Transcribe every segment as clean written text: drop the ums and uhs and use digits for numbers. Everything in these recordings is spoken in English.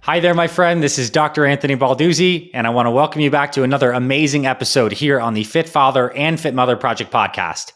Hi there, my friend. This is Dr. Anthony Balduzzi, and I want to welcome you back to another amazing episode here on the Fit Father and Fit Mother Project podcast.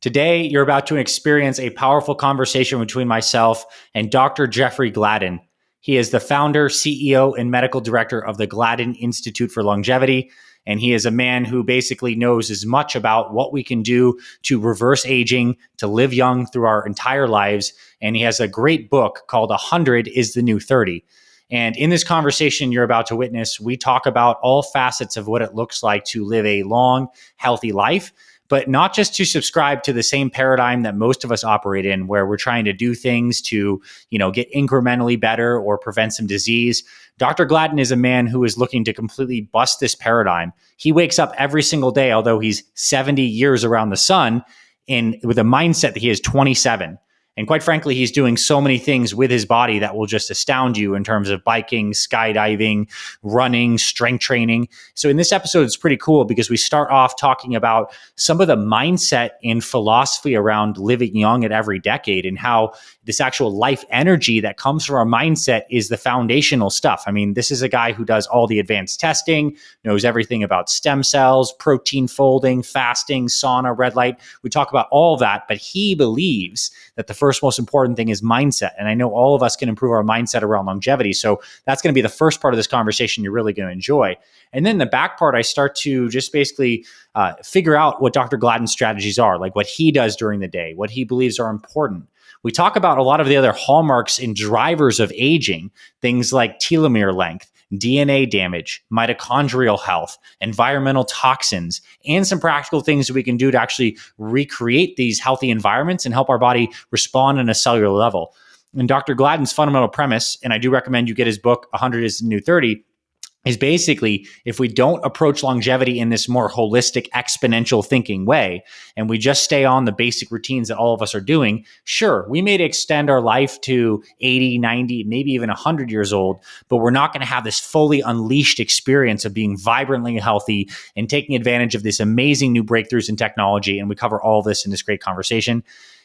Today, you're about to experience a powerful conversation between myself and Dr. Jeffrey Gladden. He is the founder, CEO, and medical director of the Gladden Institute for Longevity, and he is a man who basically knows as much about what we can do to reverse aging, to live young through our entire lives, and he has a great book called 100 is the New 30. And in this conversation you're about to witness, we talk about all facets of what it looks like to live a long, healthy life, but not just to subscribe to the same paradigm that most of us operate in, where we're trying to do things to, get incrementally better or prevent some disease. Dr. Gladden is a man who is looking to completely bust this paradigm. He wakes up every single day, although he's 70 years around the sun, with a mindset that he is 27. And quite frankly, he's doing so many things with his body that will just astound you in terms of biking, skydiving, running, strength training. So in this episode, it's pretty cool because we start off talking about some of the mindset and philosophy around living young at every decade and how this actual life energy that comes from our mindset is the foundational stuff. I mean, this is a guy who does all the advanced testing, knows everything about stem cells, protein folding, fasting, sauna, red light. We talk about all that, but he believes that the first most important thing is mindset. And I know all of us can improve our mindset around longevity. So that's going to be the first part of this conversation you're really going to enjoy. And then the back part, I start to just basically figure out what Dr. Gladden's strategies are, like what he does during the day, what he believes are important. We talk about a lot of the other hallmarks and drivers of aging, things like telomere length, DNA damage, mitochondrial health, environmental toxins, and some practical things that we can do to actually recreate these healthy environments and help our body respond on a cellular level. And Dr. Gladden's fundamental premise, and I do recommend you get his book, 100 is the New 30, is basically if we don't approach longevity in this more holistic, exponential thinking way, and we just stay on the basic routines that all of us are doing, sure, we may extend our life to 80, 90, maybe even 100 years old, but we're not going to have this fully unleashed experience of being vibrantly healthy and taking advantage of this amazing new breakthroughs in technology. And we cover all this in this great conversation.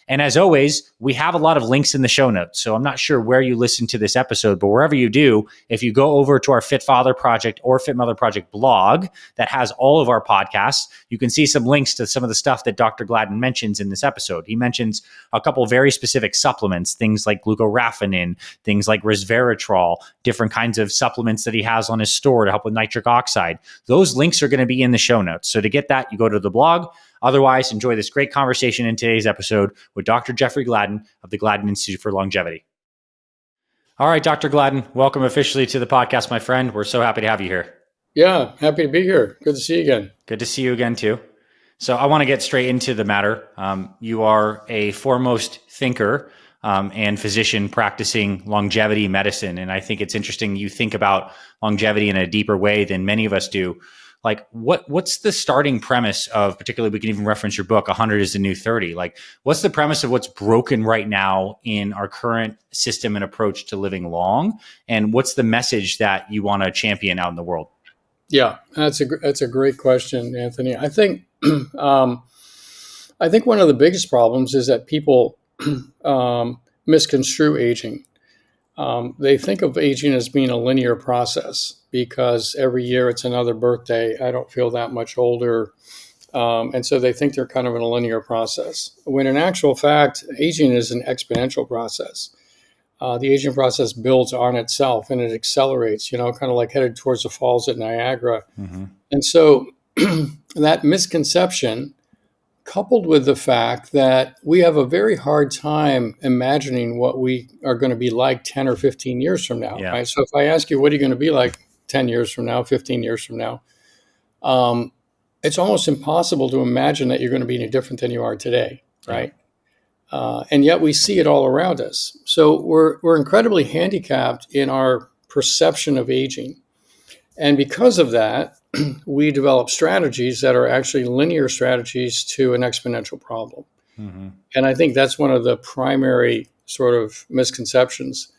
And as always, we have a lot of links in the show notes. So I'm not sure where you listen to this episode, but wherever you do, if you go over to our Fit Father Project or Fit Mother Project blog that has all of our podcasts, you can see some links to some of the stuff that Dr. Gladden mentions in this episode. He mentions a couple of very specific supplements, things like glucoraphanin, things like resveratrol, different kinds of supplements that he has on his store to help with nitric oxide. Those links are going to be in the show notes. So to get that, you go to the blog. Otherwise, enjoy this great conversation in today's episode with Dr. Jeffrey Gladden of the Gladden Institute for Longevity. All right, Dr. Gladden, welcome officially to the podcast, my friend. We're so happy to have you here. Yeah, happy to be here. Good to see you again. Good to see you again, too. So I want to get straight into the matter. You are a foremost thinker and physician practicing longevity medicine. And I think it's interesting you think about longevity in a deeper way than many of us do. Like what's the starting premise of, particularly we can even reference your book, 100 is the New 30. Like what's the premise of what's broken right now in our current system and approach to living long? And what's the message that you want to champion out in the world? Yeah, that's a great question, Anthony. I think one of the biggest problems is that people misconstrue aging. They think of aging as being a linear process because every year it's another birthday. I don't feel that much older. And so they think they're kind of in a linear process. When in actual fact, aging is an exponential process. The aging process builds on itself and it accelerates, kind of like headed towards the falls at Niagara. Mm-hmm. And so that misconception, coupled with the fact that we have a very hard time imagining what we are going to be like 10 or 15 years from now. Yeah. Right? So if I ask you, what are you going to be like 10 years from now, 15 years from now? It's almost impossible to imagine that you're going to be any different than you are today, right? And yet we see it all around us. So we're incredibly handicapped in our perception of aging. And because of that, we develop strategies that are actually linear strategies to an exponential problem. Mm-hmm. And I think that's one of the primary sort of misconceptions.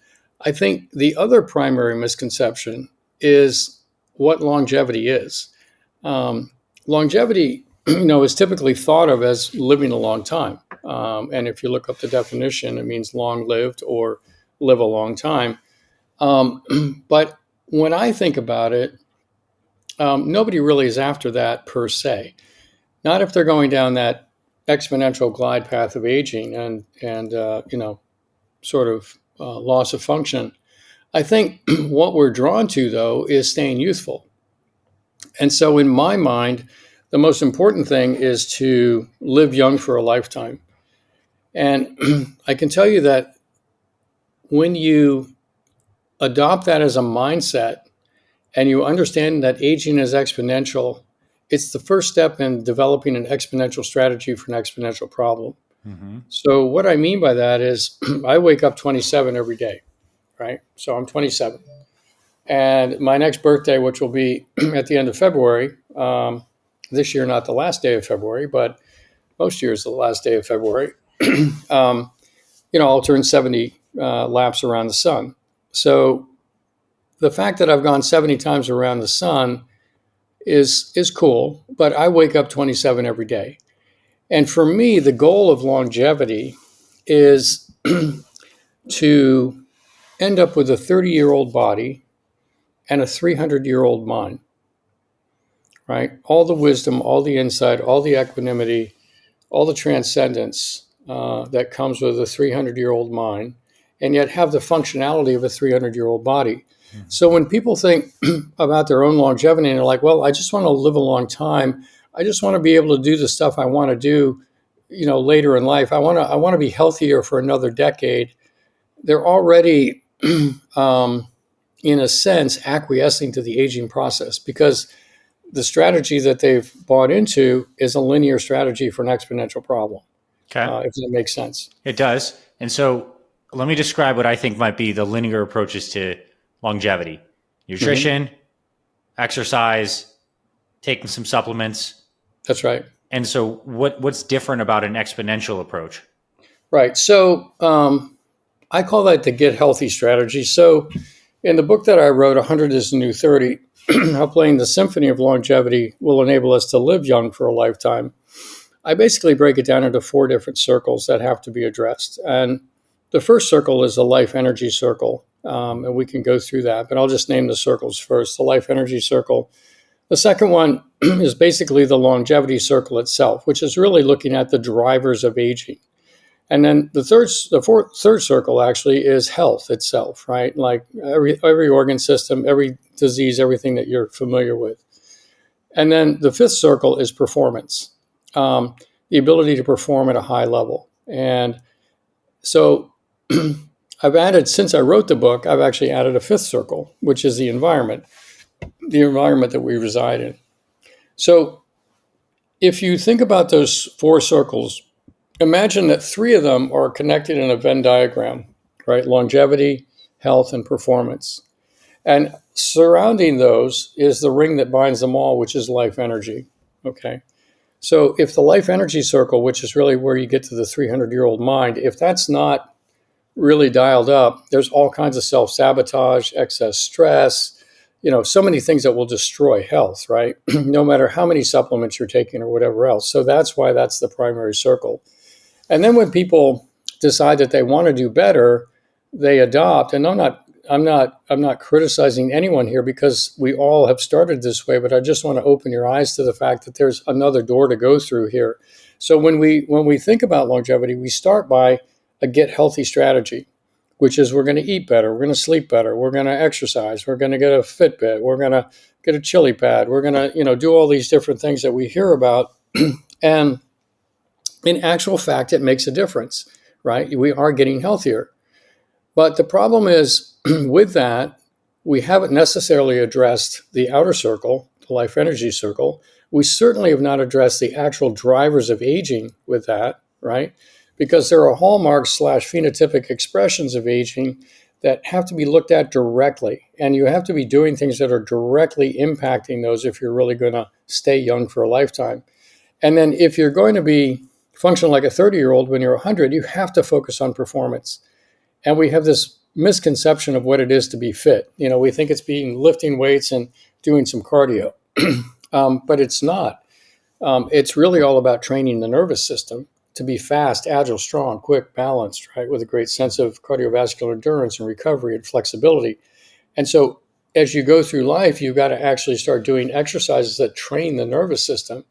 I think the other primary misconception is what longevity is. Longevity, is typically thought of as living a long time. And if you look up the definition, it means long lived or live a long time. But when I think about it, nobody really is after that per se. Not if they're going down that exponential glide path of aging and sort of loss of function. I think what we're drawn to, though, is staying youthful. And so, in my mind, the most important thing is to live young for a lifetime. And I can tell you that when you adopt that as a mindset and you understand that aging is exponential, it's the first step in developing an exponential strategy for an exponential problem. Mm-hmm. So what I mean by that is I wake up 27 every day, right? So I'm 27. And my next birthday, which will be at the end of February, this year, not the last day of February, but most years the last day of February, I'll turn 70 laps around the sun. So the fact that I've gone 70 times around the sun is cool, but I wake up 27 every day. And for me, the goal of longevity is to end up with a 30-year-old body and a 300-year-old mind, right? All the wisdom, all the insight, all the equanimity, all the transcendence that comes with a 300-year-old mind, and yet have the functionality of a 300-year-old body. Mm-hmm. So when people think about their own longevity and they're like, well, I just want to live a long time. I just want to be able to do the stuff I want to do, later in life. I want to be healthier for another decade. They're already, in a sense, acquiescing to the aging process because the strategy that they've bought into is a linear strategy for an exponential problem. Okay. If that makes sense. It does. And so let me describe what I think might be the linear approaches to longevity: nutrition, mm-hmm. exercise, taking some supplements. That's right. And so what's different about an exponential approach? Right. So I call that the get healthy strategy. So in the book that I wrote, 100 is the New 30, how playing the symphony of longevity will enable us to live young for a lifetime. I basically break it down into 4 different circles that have to be addressed. And the first circle is the life energy circle. And we can go through that, but I'll just name the circles first. The life energy circle. The second one is basically the longevity circle itself, which is really looking at the drivers of aging. And then the third circle actually is health itself, right? Like every organ system, every disease, everything that you're familiar with. And then the 5th circle is performance, the ability to perform at a high level. And so I've added, since I wrote the book, I've actually added a 5th circle, which is the environment that we reside in. So if you think about those 4 circles, imagine that 3 of them are connected in a Venn diagram, right? Longevity, health, and performance. And surrounding those is the ring that binds them all, which is life energy, okay? So if the life energy circle, which is really where you get to the 300-year-old mind, if that's not really dialed up, there's all kinds of self-sabotage, excess stress, so many things that will destroy health, right? No matter how many supplements you're taking or whatever else. So that's why that's the primary circle. And then when people decide that they want to do better, they adopt. And I'm not criticizing anyone here because we all have started this way, but I just want to open your eyes to the fact that there's another door to go through here. So when we think about longevity, we start by a get healthy strategy, which is we're going to eat better, we're going to sleep better, we're going to exercise, we're going to get a Fitbit, we're going to get a chili pad, we're going to do all these different things that we hear about. And in actual fact, it makes a difference, right? We are getting healthier. But the problem is with that, we haven't necessarily addressed the outer circle, the life energy circle. We certainly have not addressed the actual drivers of aging with that, right? Because there are hallmarks / phenotypic expressions of aging that have to be looked at directly. And you have to be doing things that are directly impacting those if you're really going to stay young for a lifetime. And then if you're going to be function like a 30-year-old when you're 100, you have to focus on performance. And we have this misconception of what it is to be fit. We think it's lifting weights and doing some cardio, but it's not. It's really all about training the nervous system to be fast, agile, strong, quick, balanced, right, with a great sense of cardiovascular endurance and recovery and flexibility. And so as you go through life, you've got to actually start doing exercises that train the nervous system.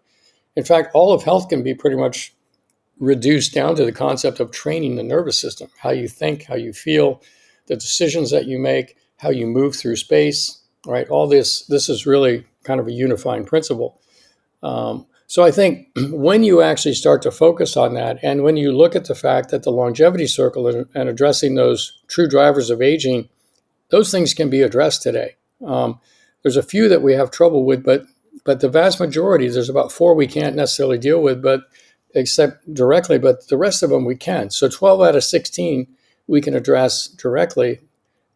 In fact, all of health can be pretty much reduced down to the concept of training the nervous system, how you think, how you feel, the decisions that you make, how you move through space, right? All this is really kind of a unifying principle. So I think when you actually start to focus on that, and when you look at the fact that the longevity circle and addressing those true drivers of aging, those things can be addressed today. There's a few that we have trouble with, but the vast majority, there's about 4 we can't necessarily deal with, but except directly, but the rest of them we can. So 12 out of 16 we can address directly,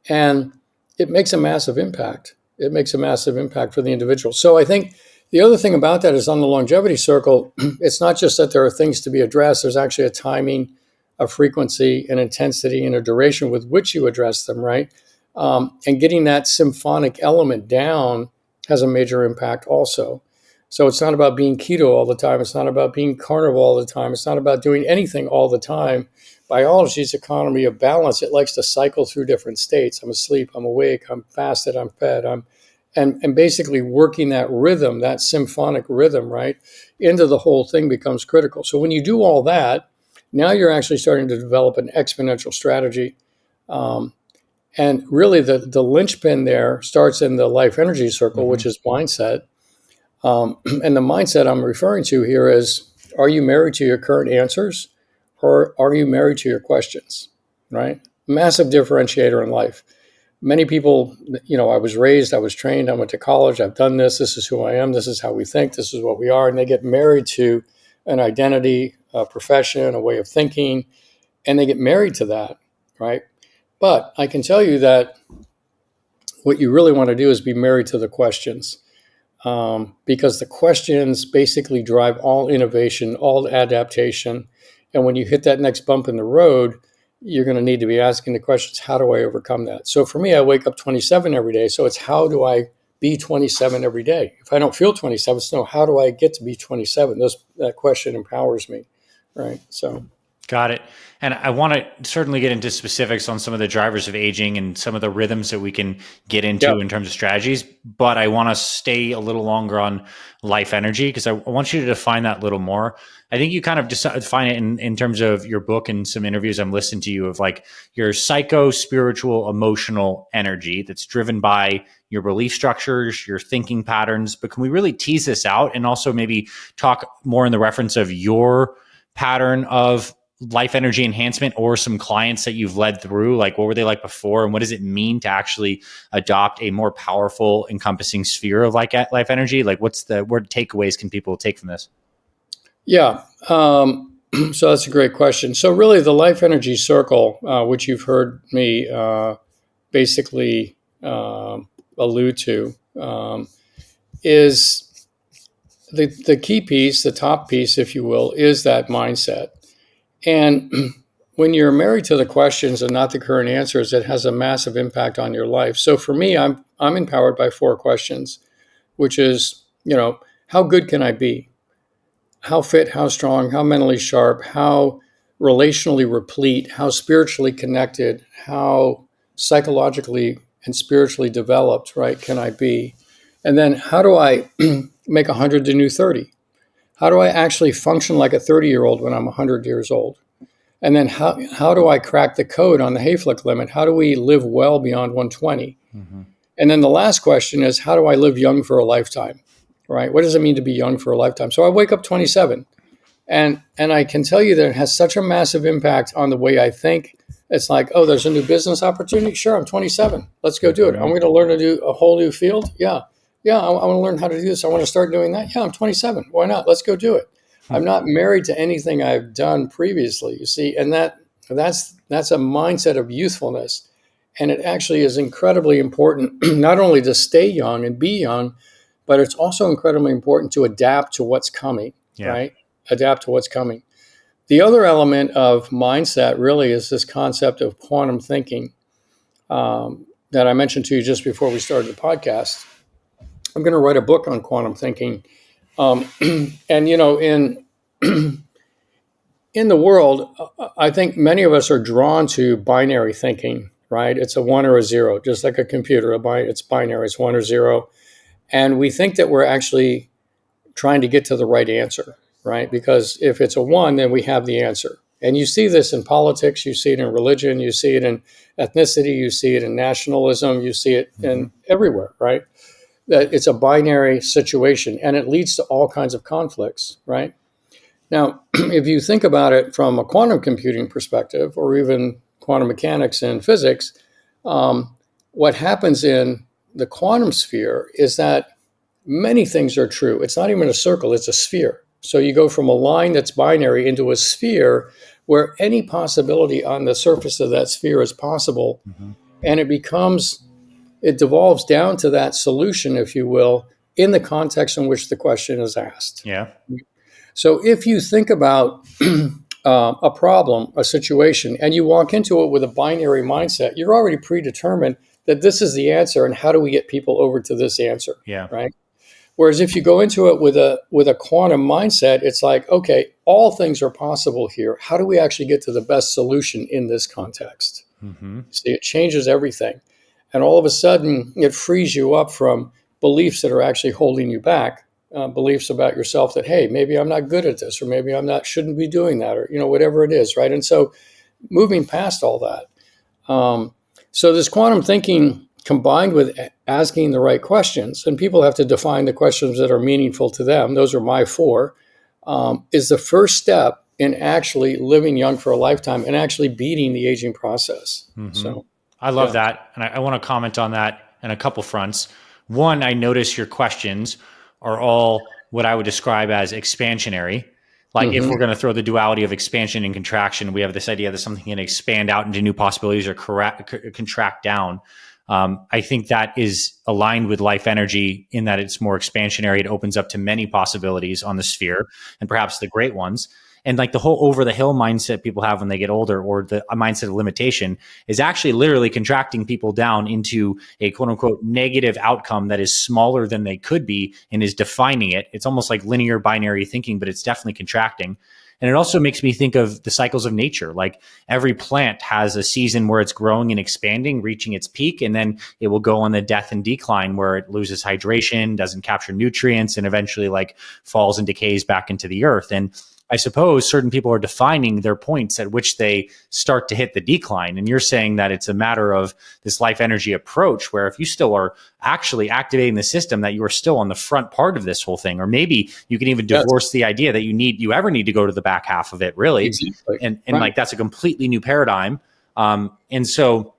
and it makes a massive impact. It makes a massive impact for the individual. So I think the other thing about that is on the longevity circle, it's not just that there are things to be addressed. There's actually a timing, a frequency, an intensity, and a duration with which you address them, right? And getting that symphonic element down has a major impact also. So it's not about being keto all the time. It's not about being carnivore all the time. It's not about doing anything all the time. Biology's economy of balance, it likes to cycle through different states. I'm asleep, I'm awake, I'm fasted, I'm fed, and basically working that rhythm, that symphonic rhythm, right, into the whole thing becomes critical. So when you do all that, now you're actually starting to develop an exponential strategy. And really the linchpin there starts in the life energy circle, which is mindset. And the mindset I'm referring to here is, are you married to your current answers, or are you married to your questions, right? Massive differentiator in life. Many people, I was raised, I was trained, I went to college, I've done this is who I am, this is how we think, this is what we are, and they get married to an identity, a profession, a way of thinking, and they get married to that, right? But I can tell you that what you really want to do is be married to the questions. Because the questions basically drive all innovation, all adaptation. And when you hit that next bump in the road, you're going to need to be asking the questions, how do I overcome that? So for me, I wake up 27 every day. So it's how do I be 27 every day? If I don't feel 27, it's no, how do I get to be 27? That question empowers me, right? So. Got it. And I want to certainly get into specifics on some of the drivers of aging and some of the rhythms that we can get into in terms of strategies. But I want to stay a little longer on life energy because I want you to define that a little more. I think you kind of define it in terms of your book and some interviews I'm listening to you of like your psycho, spiritual, emotional energy that's driven by your belief structures, your thinking patterns. But can we really tease this out and also maybe talk more in the reference of your pattern of life energy enhancement or some clients that you've led through? Like what were they like before, and what does it mean to actually adopt a more powerful encompassing sphere of like life energy? Like what takeaways can people take from this? Yeah. So that's a great question. So really the life energy circle, which you've heard me basically allude to, is the key piece, the top piece, if you will, is that mindset. And when you're married to the questions and not the current answers, it has a massive impact on your life. So for me, I'm empowered by 4 questions, which is, how good can I be? How fit, how strong, how mentally sharp, how relationally replete, how spiritually connected, how psychologically and spiritually developed, right, can I be? And then how do I make 100 the new 30? How do I actually function like a 30-year-old when I'm 100 years old? And then how do I crack the code on the Hayflick limit? How do we live well beyond 120? Mm-hmm. And then the last question is, how do I live young for a lifetime, right? What does it mean to be young for a lifetime? So I wake up 27, and I can tell you that it has such a massive impact on the way I think. It's like, oh, there's a new business opportunity? Sure, I'm 27. Let's go do it. I'm going to learn to do a whole new field? Yeah, I want to learn how to do this. I want to start doing that. Yeah, I'm 27. Why not? Let's go do it. I'm not married to anything I've done previously, you see, and that's a mindset of youthfulness. And it actually is incredibly important, not only to stay young and be young, but it's also incredibly important to adapt to what's coming, right? Adapt to what's coming. The other element of mindset really is this concept of quantum thinking that I mentioned to you just before we started the podcast. I'm going to write a book on quantum thinking. And, in the world, I think many of us are drawn to binary thinking, right? It's a 1 or a 0, just like a computer. It's binary. It's 1 or 0. And we think that we're actually trying to get to the right answer, right? Because if it's a 1, then we have the answer. And you see this in politics, you see it in religion, you see it in ethnicity, you see it in nationalism, you see it in everywhere, right? That it's a binary situation, and it leads to all kinds of conflicts, right? Now, if you think about it from a quantum computing perspective, or even quantum mechanics and physics, what happens in the quantum sphere is that many things are true. It's not even a circle, it's a sphere. So you go from a line that's binary into a sphere where any possibility on the surface of that sphere is possible. And it devolves down to that solution, if you will, in the context in which the question is asked. Yeah. So if you think about a problem, a situation, and you walk into it with a binary mindset, you're already predetermined that this is the answer, and how do we get people over to this answer? Yeah. Right. Whereas if you go into it with a quantum mindset, it's like, okay, all things are possible here. How do we actually get to the best solution in this context? See, it changes everything. And all of a sudden, it frees you up from beliefs that are actually holding you back, beliefs about yourself that, hey, maybe I'm not good at this, or maybe shouldn't be doing that, or, whatever it is, right? And so moving past all that. So this quantum thinking combined with asking the right questions, and people have to define the questions that are meaningful to them. Those are my 4, is the first step in actually living young for a lifetime and actually beating the aging process. So I love that. And I want to comment on that in a couple fronts. One, I notice your questions are all what I would describe as expansionary. Like if we're going to throw the duality of expansion and contraction, we have this idea that something can expand out into new possibilities or contract down. I think that is aligned with life energy in that it's more expansionary. It opens up to many possibilities on the sphere, and perhaps the great ones. And like the whole over the hill mindset people have when they get older, or the mindset of limitation, is actually literally contracting people down into a quote unquote negative outcome that is smaller than they could be and is defining it. It's almost like linear binary thinking, but it's definitely contracting. And it also makes me think of the cycles of nature. Like every plant has a season where it's growing and expanding, reaching its peak, and then it will go on the death and decline where it loses hydration, doesn't capture nutrients, and eventually like falls and decays back into the earth. And I suppose certain people are defining their points at which they start to hit the decline. And you're saying that it's a matter of this life energy approach, where if you still are actually activating the system, that you are still on the front part of this whole thing. Or maybe you can even divorce the idea that you ever need to go to the back half of it, really. Exactly. And like, that's a completely new paradigm. And so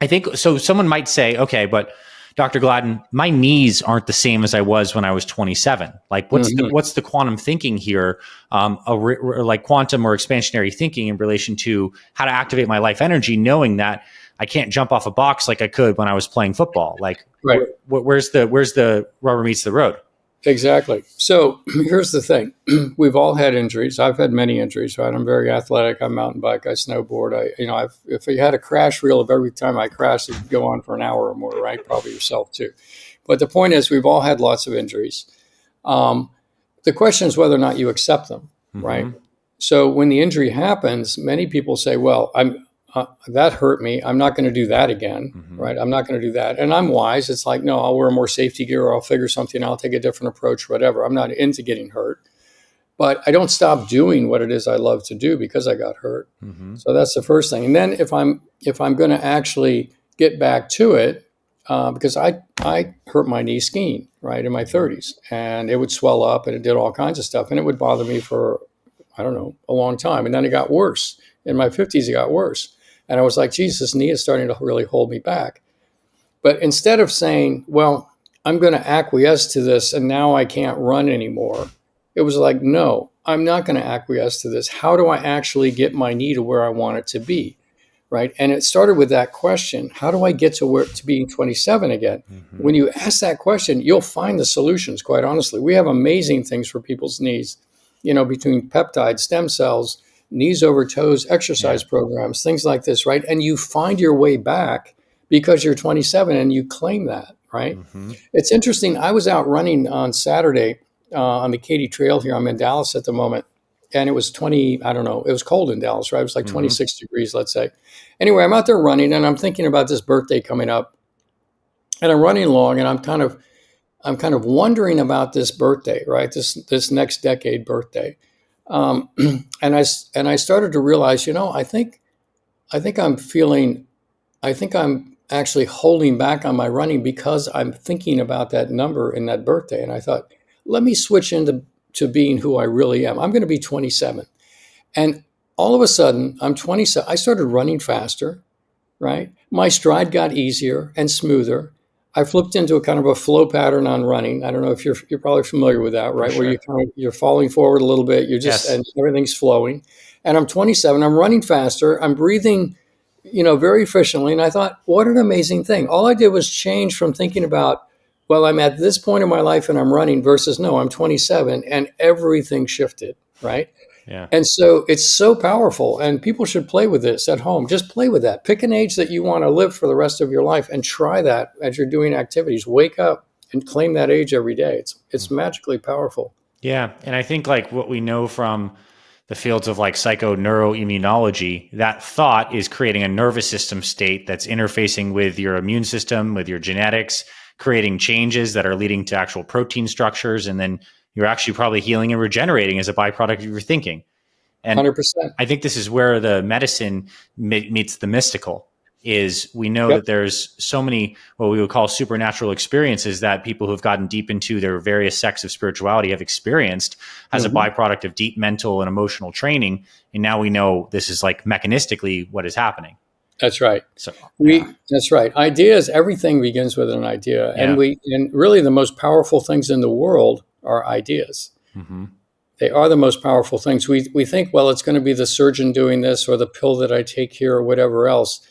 I think, so someone might say, okay, but Dr. Gladden, my knees aren't the same as I was when I was 27. Like, what's the quantum thinking here, like quantum or expansionary thinking in relation to how to activate my life energy, knowing that I can't jump off a box like I could when I was playing football? Like, where's the rubber meets the road? Exactly. So here's the thing. We've all had injuries. I've had many injuries, right? I'm very athletic. I mountain bike. I snowboard. If you had a crash reel of every time I crashed, it could go on for an hour or more, right? Probably yourself too. But the point is, we've all had lots of injuries. The question is whether or not you accept them, right? So when the injury happens, many people say, well, that hurt me. I'm not going to do that again, right? I'm not going to do that. And I'm wise. It's like, no, I'll wear more safety gear, or I'll figure something out, I'll take a different approach, whatever. I'm not into getting hurt. But I don't stop doing what it is I love to do because I got hurt. So that's the first thing. And then if I'm going to actually get back to it, because I hurt my knee skiing, right, in my 30s. And it would swell up and it did all kinds of stuff. And it would bother me for, I don't know, a long time. And then it got worse. In my 50s, it got worse. And I was like, Jesus, this knee is starting to really hold me back. But instead of saying, well, I'm going to acquiesce to this and now I can't run anymore, it was like, no, I'm not going to acquiesce to this. How do I actually get my knee to where I want it to be, right? And it started with that question, how do I get to being 27 again? When you ask that question, you'll find the solutions, quite honestly. We have amazing things for people's knees, between peptides, stem cells, knees over toes, exercise programs, things like this, right? And you find your way back because you're 27 and you claim that, right? It's interesting. I was out running on Saturday on the Katy Trail here. I'm in Dallas at the moment. and it was 20, I don't know, it was cold in Dallas, right? It was like Mm-hmm. 26 degrees, let's say. Anyway, I'm out there running and I'm thinking about this birthday coming up, and I'm running along and I'm kind of wondering about this birthday, right? This next decade birthday. And I started to realize, I think I'm actually holding back on my running because I'm thinking about that number in that birthday. And I thought, let me switch into being who I really am. I'm going to be 27. And all of a sudden, I'm 27. I started running faster, right? My stride got easier and smoother. I flipped into a kind of a flow pattern on running. I don't know if you're probably familiar with that, right? For Where sure. you're falling forward a little bit, Yes. and everything's flowing. And I'm 27. I'm running faster. I'm breathing, very efficiently. And I thought, what an amazing thing! All I did was change from thinking about, well, I'm at this point in my life and I'm running versus no, I'm 27, and everything shifted, right? Yeah. And so it's so powerful, and people should play with this at home. Just play with that. Pick an age that you want to live for the rest of your life and try that as you're doing activities. Wake up and claim that age every day. It's magically powerful. Yeah. And I think like what we know from the fields of like psychoneuroimmunology, that thought is creating a nervous system state that's interfacing with your immune system, with your genetics, creating changes that are leading to actual protein structures. And then you're actually probably healing and regenerating as a byproduct of your thinking. And 100%. I think this is where the medicine meets the mystical. Is we know Yep. that there's so many what we would call supernatural experiences that people who've gotten deep into their various sects of spirituality have experienced as a byproduct of deep mental and emotional training. And now we know this is like mechanistically what is happening. That's right. So That's right. Ideas, everything begins with an idea. Yeah. And really the most powerful things in the world are ideas. Mm-hmm. They are the most powerful things. We think, well, it's going to be the surgeon doing this or the pill that I take here or whatever else.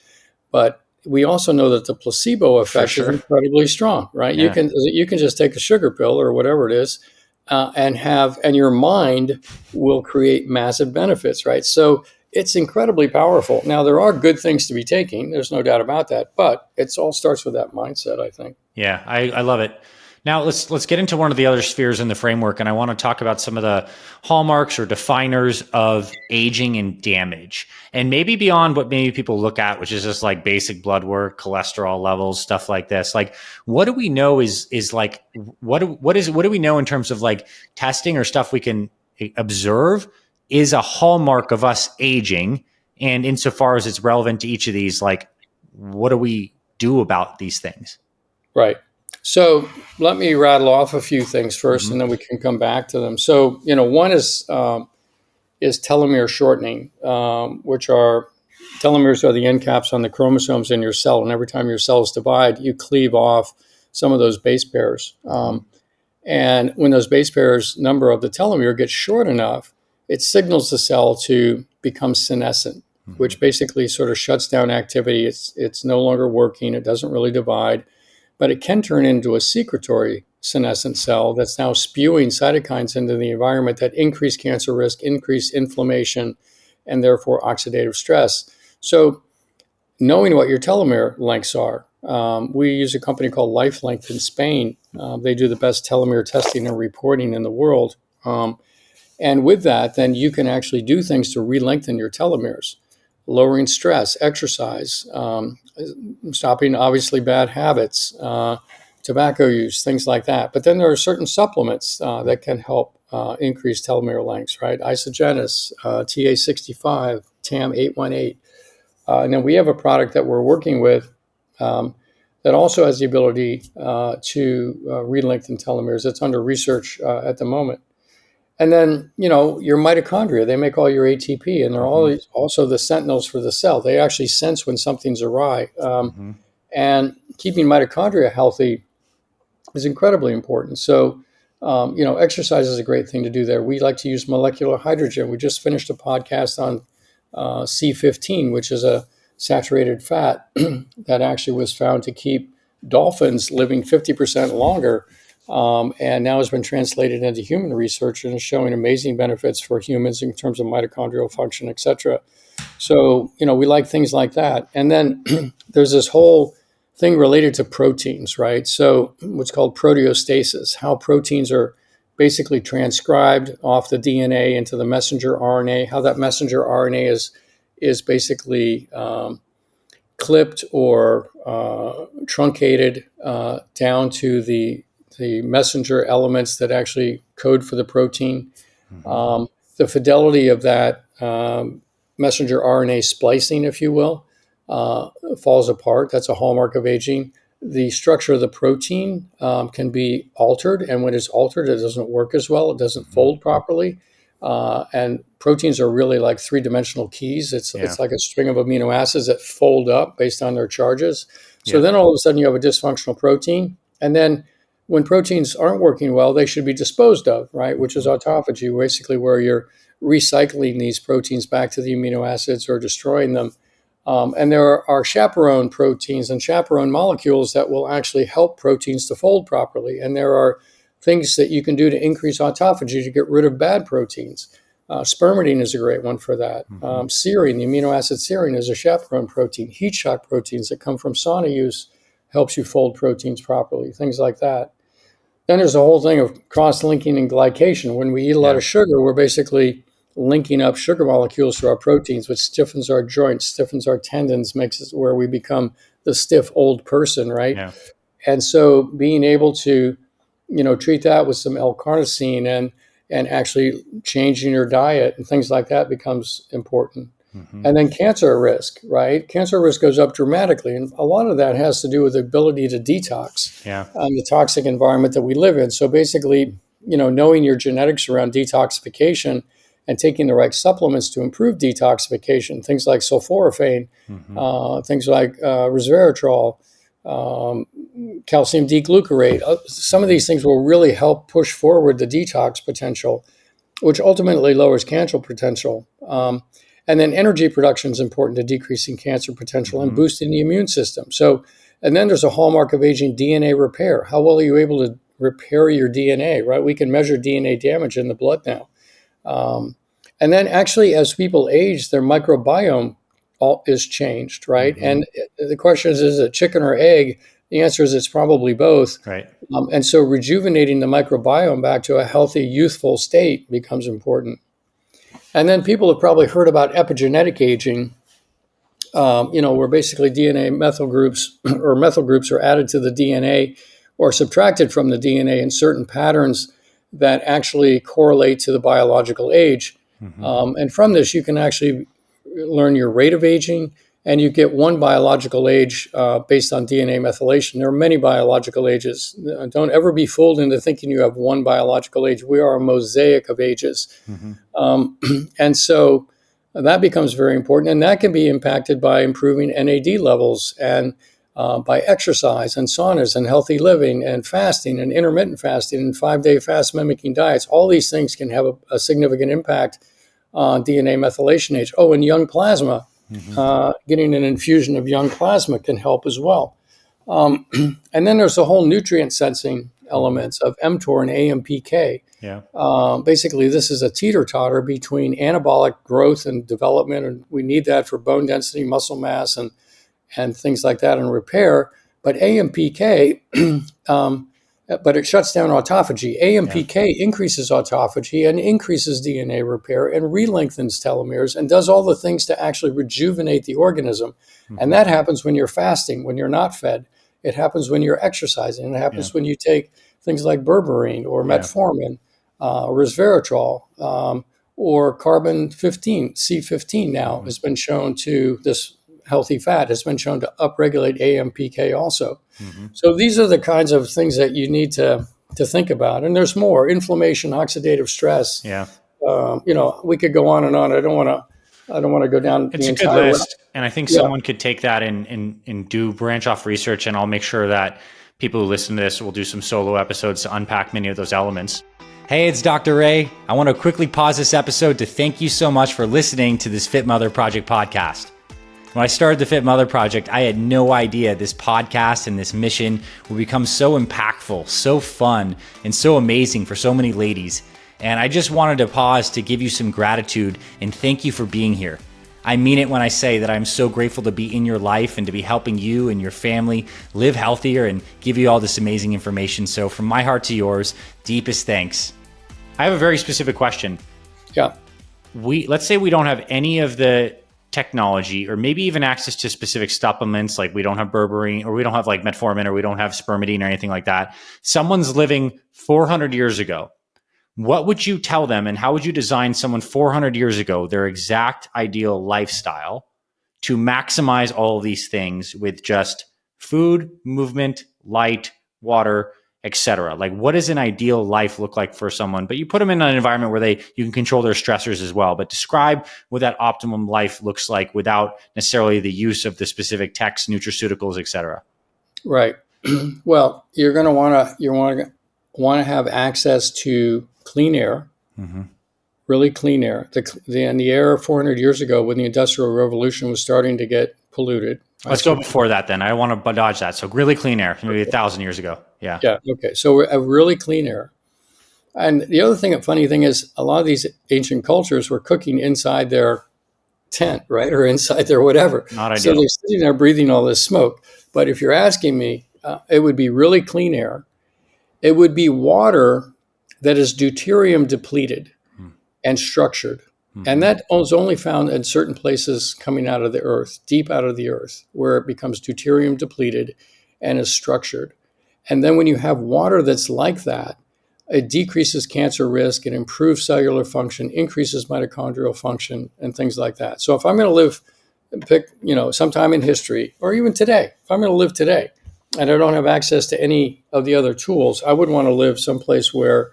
But we also know that the placebo effect is incredibly strong, right? Yeah. You can just take a sugar pill or whatever it is, and your mind will create massive benefits, right? So it's incredibly powerful. Now there are good things to be taking. There's no doubt about that, but it all starts with that mindset, I think. Yeah, I love it. Now let's get into one of the other spheres in the framework, and I want to talk about some of the hallmarks or definers of aging and damage, and maybe beyond what maybe people look at, which is just like basic blood work, cholesterol levels, stuff like this. Like, what do we know is like what do we know in terms of like testing or stuff we can observe is a hallmark of us aging, and insofar as it's relevant to each of these, like what do we do about these things? Right. So let me rattle off a few things first, and then we can come back to them. So, one is telomere shortening, which are telomeres are the end caps on the chromosomes in your cell. And every time your cells divide, you cleave off some of those base pairs. And when those base pairs number of the telomere gets short enough, it signals the cell to become senescent, which basically sort of shuts down activity. It's no longer working. It doesn't really divide. But it can turn into a secretory senescent cell that's now spewing cytokines into the environment that increase cancer risk, increase inflammation, and therefore oxidative stress. So knowing what your telomere lengths are, we use a company called LifeLength in Spain. They do the best telomere testing and reporting in the world. And with that, then you can actually do things to re-lengthen your telomeres, lowering stress, exercise, stopping obviously bad habits, tobacco use, things like that. But then there are certain supplements that can help increase telomere lengths, right? Isogenus, TA65, TAM818. And then we have a product that we're working with that also has the ability to re-lengthen telomeres. It's under research at the moment. And then, your mitochondria, they make all your ATP, and they're all also the sentinels for the cell. They actually sense when something's awry. And keeping mitochondria healthy is incredibly important. So, exercise is a great thing to do there. We like to use molecular hydrogen. We just finished a podcast on C15, which is a saturated fat that actually was found to keep dolphins living 50% longer. And now has been translated into human research and is showing amazing benefits for humans in terms of mitochondrial function, et cetera. So, we like things like that. And then there's this whole thing related to proteins, right? So what's called proteostasis, how proteins are basically transcribed off the DNA into the messenger RNA, how that messenger RNA is basically clipped or truncated down to the messenger elements that actually code for the protein. The fidelity of that messenger RNA splicing, if you will, falls apart. That's a hallmark of aging. The structure of the protein can be altered, and when it's altered, it doesn't work as well. It doesn't fold properly. And proteins are really like three-dimensional keys. It's like a string of amino acids that fold up based on their charges. So then all of a sudden you have a dysfunctional protein. And then when proteins aren't working well, they should be disposed of, right? Which is autophagy, basically where you're recycling these proteins back to the amino acids or destroying them. And there are chaperone proteins and chaperone molecules that will actually help proteins to fold properly. And there are things that you can do to increase autophagy to get rid of bad proteins. Spermidine is a great one for that. Serine, the amino acid serine, is a chaperone protein. Heat shock proteins that come from sauna use helps you fold proteins properly, things like that. Then there's a whole thing of cross-linking and glycation. When we eat a lot of sugar, we're basically linking up sugar molecules to our proteins, which stiffens our joints, stiffens our tendons, makes it where we become the stiff old person, right? Yeah. And so being able to, treat that with some L-carnosine and actually changing your diet and things like that becomes important. And then cancer risk, right? Cancer risk goes up dramatically. And a lot of that has to do with the ability to detox the toxic environment that we live in. So basically, knowing your genetics around detoxification and taking the right supplements to improve detoxification, things like sulforaphane, things like resveratrol, calcium D-glucarate. Some of these things will really help push forward the detox potential, which ultimately lowers cancer potential. And then energy production is important to decreasing cancer potential and boosting the immune system. So, and then there's a hallmark of aging, DNA repair. How well are you able to repair your DNA, right? We can measure DNA damage in the blood now. And then actually, as people age, their microbiome is changed, right? And the question is it chicken or egg? The answer is it's probably both. Right. And so rejuvenating the microbiome back to a healthy, youthful state becomes important. And then people have probably heard about epigenetic aging, where basically DNA methyl groups or methyl groups are added to the DNA or subtracted from the DNA in certain patterns that actually correlate to the biological age. And from this, you can actually learn your rate of aging, and you get one biological age based on DNA methylation. There are many biological ages. Don't ever be fooled into thinking you have one biological age. We are a mosaic of ages. And so that becomes very important. And that can be impacted by improving NAD levels and by exercise and saunas and healthy living and fasting and intermittent fasting and 5-day fast mimicking diets. All these things can have a significant impact on DNA methylation age. Oh, and young plasma. Getting an infusion of young plasma can help as well. And then there's the whole nutrient sensing elements of mTOR and AMPK. Basically, this is a teeter-totter between anabolic growth and development, and we need that for bone density, muscle mass, and things like that and repair. But AMPK, but it shuts down autophagy. AMPK increases autophagy and increases DNA repair and re-lengthens telomeres and does all the things to actually rejuvenate the organism. And that happens when you're fasting, when you're not fed. It happens when you're exercising. It happens when you take things like berberine or metformin, resveratrol, or carbon 15, C15 now has been shown to, this healthy fat has been shown to upregulate AMPK also. So these are the kinds of things that you need to think about. And there's more: inflammation, oxidative stress. We could go on and on. I don't want to go down it's the a good entire list. And I think someone could take that and do branch off research, and I'll make sure that people who listen to this will do some solo episodes to unpack many of those elements. Hey, it's Dr. Ray. I want to quickly pause this episode to thank you so much for listening to this Fit Mother Project podcast. When I started the Fit Mother Project, I had no idea this podcast and this mission would become so impactful, so fun, and so amazing for so many ladies. And I just wanted to pause to give you some gratitude and thank you for being here. I mean it when I say that I'm so grateful to be in your life and to be helping you and your family live healthier and give you all this amazing information. So from my heart to yours, deepest thanks. I have a very specific question. Yeah. Let's say we don't have any of the technology or maybe even access to specific supplements, like we don't have berberine or we don't have like metformin or we don't have spermidine or anything like that. Someone's living 400 years ago. What would you tell them and how would you design someone 400 years ago, their exact ideal lifestyle to maximize all of these things with just food, movement, light, water, etc.? Like, what does an ideal life look like for someone? But you put them in an environment where you can control their stressors as well. But describe what that optimum life looks like without necessarily the use of the specific techs, nutraceuticals, etc. Right. Well, you're going to want to have access to clean air, really clean air. The air 400 years ago, when the Industrial Revolution was starting to get polluted. Let's go before that then. I don't want to dodge that. So really clean air, maybe 1,000 years ago. Yeah. Yeah. Okay. So we're a really clean air. And the other funny thing is a lot of these ancient cultures were cooking inside their tent, right? Or inside their whatever. Not ideal. So they're sitting there breathing all this smoke. But if you're asking me, it would be really clean air. It would be water that is deuterium depleted and structured. And that is only found in certain places coming out of the earth, deep out of the earth, where it becomes deuterium depleted and is structured. And then when you have water that's like that, it decreases cancer risk, it improves cellular function, increases mitochondrial function, and things like that. So if I'm going to live, sometime in history, or even today, if I'm going to live today, and I don't have access to any of the other tools, I would want to live someplace where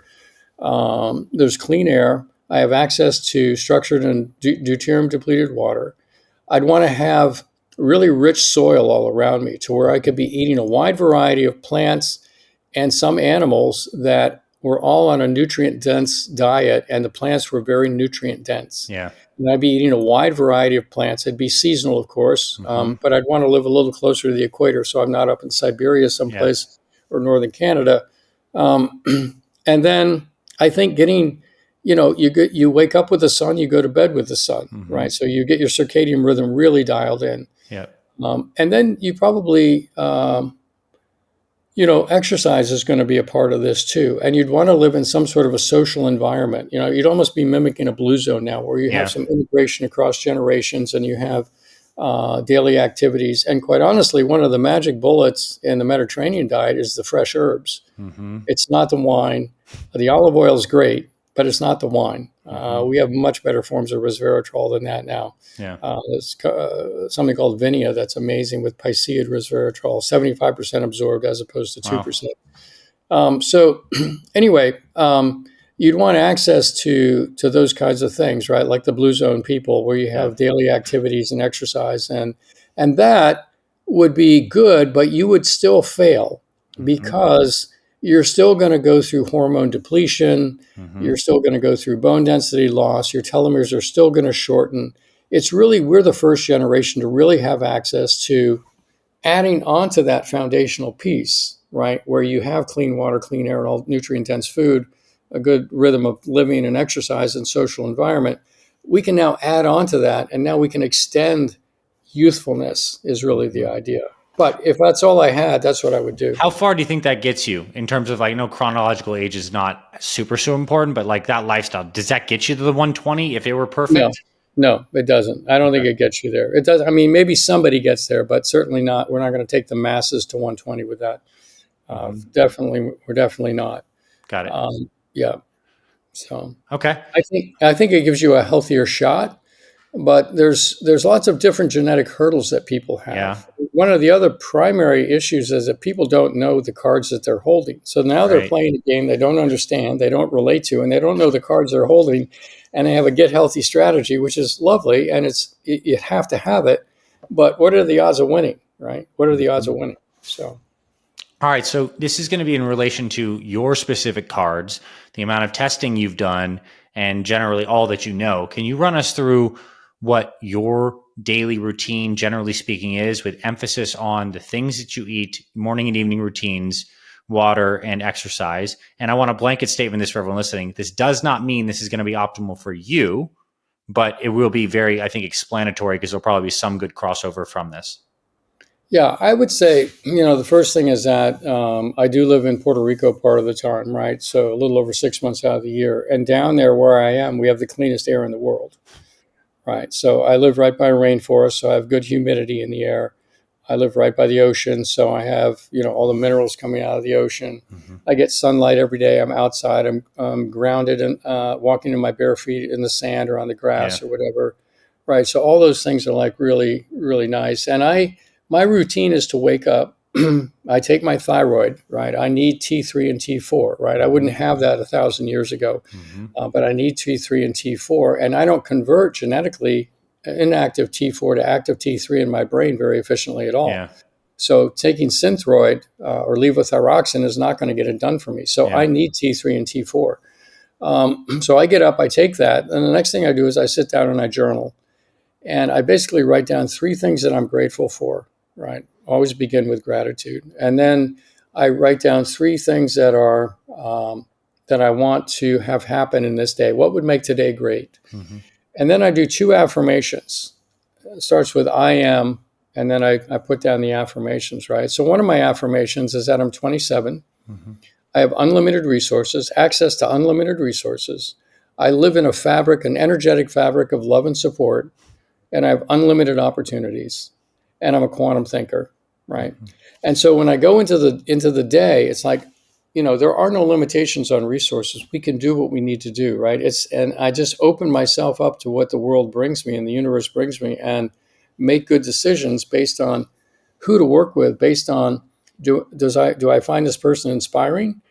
there's clean air. I have access to structured and deuterium depleted water. I'd want to have really rich soil all around me to where I could be eating a wide variety of plants and some animals that were all on a nutrient-dense diet, and the plants were very nutrient-dense. Yeah. And I'd be eating a wide variety of plants. It'd be seasonal, of course, but I'd want to live a little closer to the equator, so I'm not up in Siberia someplace or northern Canada. And then I think getting, you wake up with the sun, you go to bed with the sun, right? So you get your circadian rhythm really dialed in. Yeah. And then you probably, exercise is going to be a part of this too. And you'd want to live in some sort of a social environment. You'd almost be mimicking a blue zone now where you have some integration across generations and you have daily activities. And quite honestly, one of the magic bullets in the Mediterranean diet is the fresh herbs. It's not the wine. The olive oil is great, but it's not the wine. We have much better forms of resveratrol than that now. Yeah. There's something called Vinia that's amazing with Piceid resveratrol, 75% absorbed as opposed to 2%. Wow. So anyway, you'd want access to those kinds of things, right? Like the blue zone people where you have daily activities and exercise. And that would be good, but you would still fail because you're still going to go through hormone depletion. You're still going to go through bone density loss. Your telomeres are still going to shorten. We're the first generation to really have access to adding onto that foundational piece, right? Where you have clean water, clean air, and all nutrient-dense food, a good rhythm of living and exercise and social environment. We can now add on to that, and now we can extend youthfulness is really the idea. But if that's all I had, that's what I would do. How far do you think that gets you in terms of chronological age is not super important, but like that lifestyle, does that get you to the 120 if it were perfect? No, it doesn't. I don't think it gets you there. It does. I mean, maybe somebody gets there, but certainly not. We're not going to take the masses to 120 with that. We're definitely not. Got it. Yeah. So okay. I think it gives you a healthier shot. But there's lots of different genetic hurdles that people have. Yeah. One of the other primary issues is that people don't know the cards that they're holding. So now they're playing a game they don't understand, they don't relate to, and they don't know the cards they're holding. And they have a get healthy strategy, which is lovely, and you have to have it. But what are the odds of winning, right? What are the odds of winning? So, all right. So this is going to be in relation to your specific cards, the amount of testing you've done, and generally all that you know. Can you run us through what your daily routine, generally speaking, is, with emphasis on the things that you eat, morning and evening routines, water, and exercise? And I want a blanket statement this for everyone listening. This does not mean this is going to be optimal for you, but it will be very, I think, explanatory because there'll probably be some good crossover from this. Yeah, I would say, the first thing is that I do live in Puerto Rico part of the time, right? So a little over 6 months out of the year. And down there where I am, we have the cleanest air in the world, right? So I live right by a rainforest, so I have good humidity in the air. I live right by the ocean, so I have, all the minerals coming out of the ocean. Mm-hmm. I get sunlight every day. I'm outside. I'm grounded and walking in my bare feet in the sand or on the Yeah. grass or whatever, right? So all those things are like really, really nice. And my routine is to wake up. I take my thyroid, right? I need T3 and T4, right? I wouldn't have that 1,000 years ago, Mm-hmm. but I need T3 and T4, and I don't convert genetically inactive T4 to active T3 in my brain very efficiently at all. Yeah. So taking Synthroid or levothyroxine is not going to get it done for me. So Yeah. I need T3 and T4. So I get up, I take that, and the next thing I do is I sit down and I journal. And I basically write down 3 things that I'm grateful for, right? Always begin with gratitude. And then I write down 3 things that are that I want to have happen in this day. What would make today great? Mm-hmm. And then I do 2 affirmations. It starts with I am, and then I put down the affirmations, right? So one of my affirmations is that I'm 27. Mm-hmm. I have unlimited resources, access to unlimited resources. I live in a fabric, an energetic fabric of love and support, and I have unlimited opportunities, and I'm a quantum thinker, right? Mm-hmm. And so when I go into the day, it's like, there are no limitations on resources. We can do what we need to do, right? And I just open myself up to what the world brings me and the universe brings me, and make good decisions based on who to work with, based on do I find this person inspiring,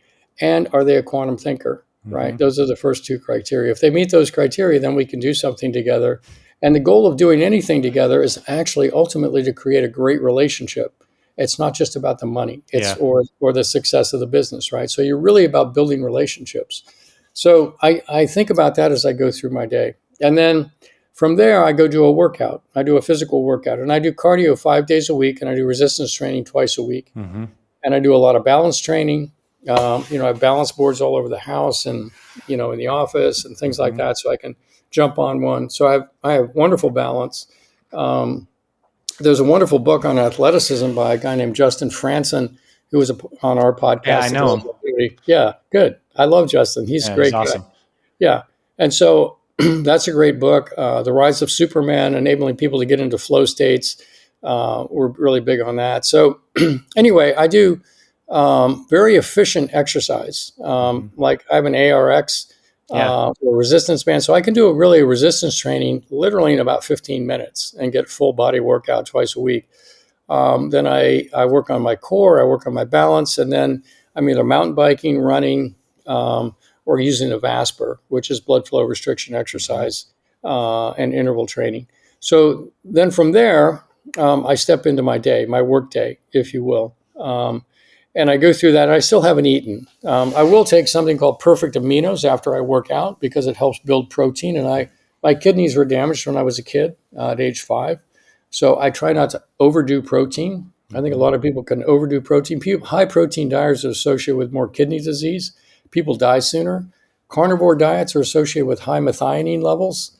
and are they a quantum thinker, right? Mm-hmm. Those are the first 2 criteria. If they meet those criteria, then we can do something together. And the goal of doing anything together is actually ultimately to create a great relationship. It's not just about the money, Yeah. or the success of the business, right? So you're really about building relationships. So I think about that as I go through my day. And then from there, I go do a workout. I do a physical workout, and I do cardio 5 days a week, and I do resistance training twice a week. Mm-hmm. And I do a lot of balance training. I have balance boards all over the house and, in the office and things like Mm-hmm. that. So I can jump on one. So I have wonderful balance. There's a wonderful book on athleticism by a guy named Justin Franson, who was on our podcast. Yeah, I know him. Yeah, good. I love Justin. He's a Yeah, great he's guy. awesome. Yeah. And so that's a great book. The Rise of Superman, enabling people to get into flow states. We're really big on that. So anyway, I do very efficient exercise. Like I have an ARX or resistance band. So I can do a resistance training literally in about 15 minutes and get full body workout twice a week. Then I work on my core, I work on my balance, and then I'm either mountain biking, running, or using a VASPER, which is blood flow restriction exercise, and interval training. So then from there, I step into my day, my work day, if you will. And I go through that. I still haven't eaten. I will take something called Perfect Aminos after I work out because it helps build protein. And my kidneys were damaged when I was a kid at age 5. So I try not to overdo protein. I think a lot of people can overdo protein. High protein diets are associated with more kidney disease. People die sooner. Carnivore diets are associated with high methionine levels,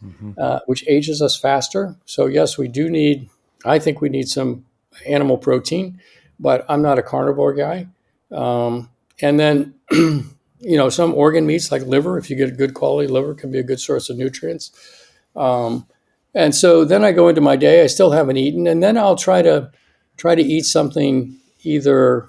which ages us faster. So yes, I think we need some animal protein, but I'm not a carnivore guy. And then, some organ meats like liver, if you get a good quality liver, can be a good source of nutrients. And so then I go into my day. I still haven't eaten, and then I'll try to eat something either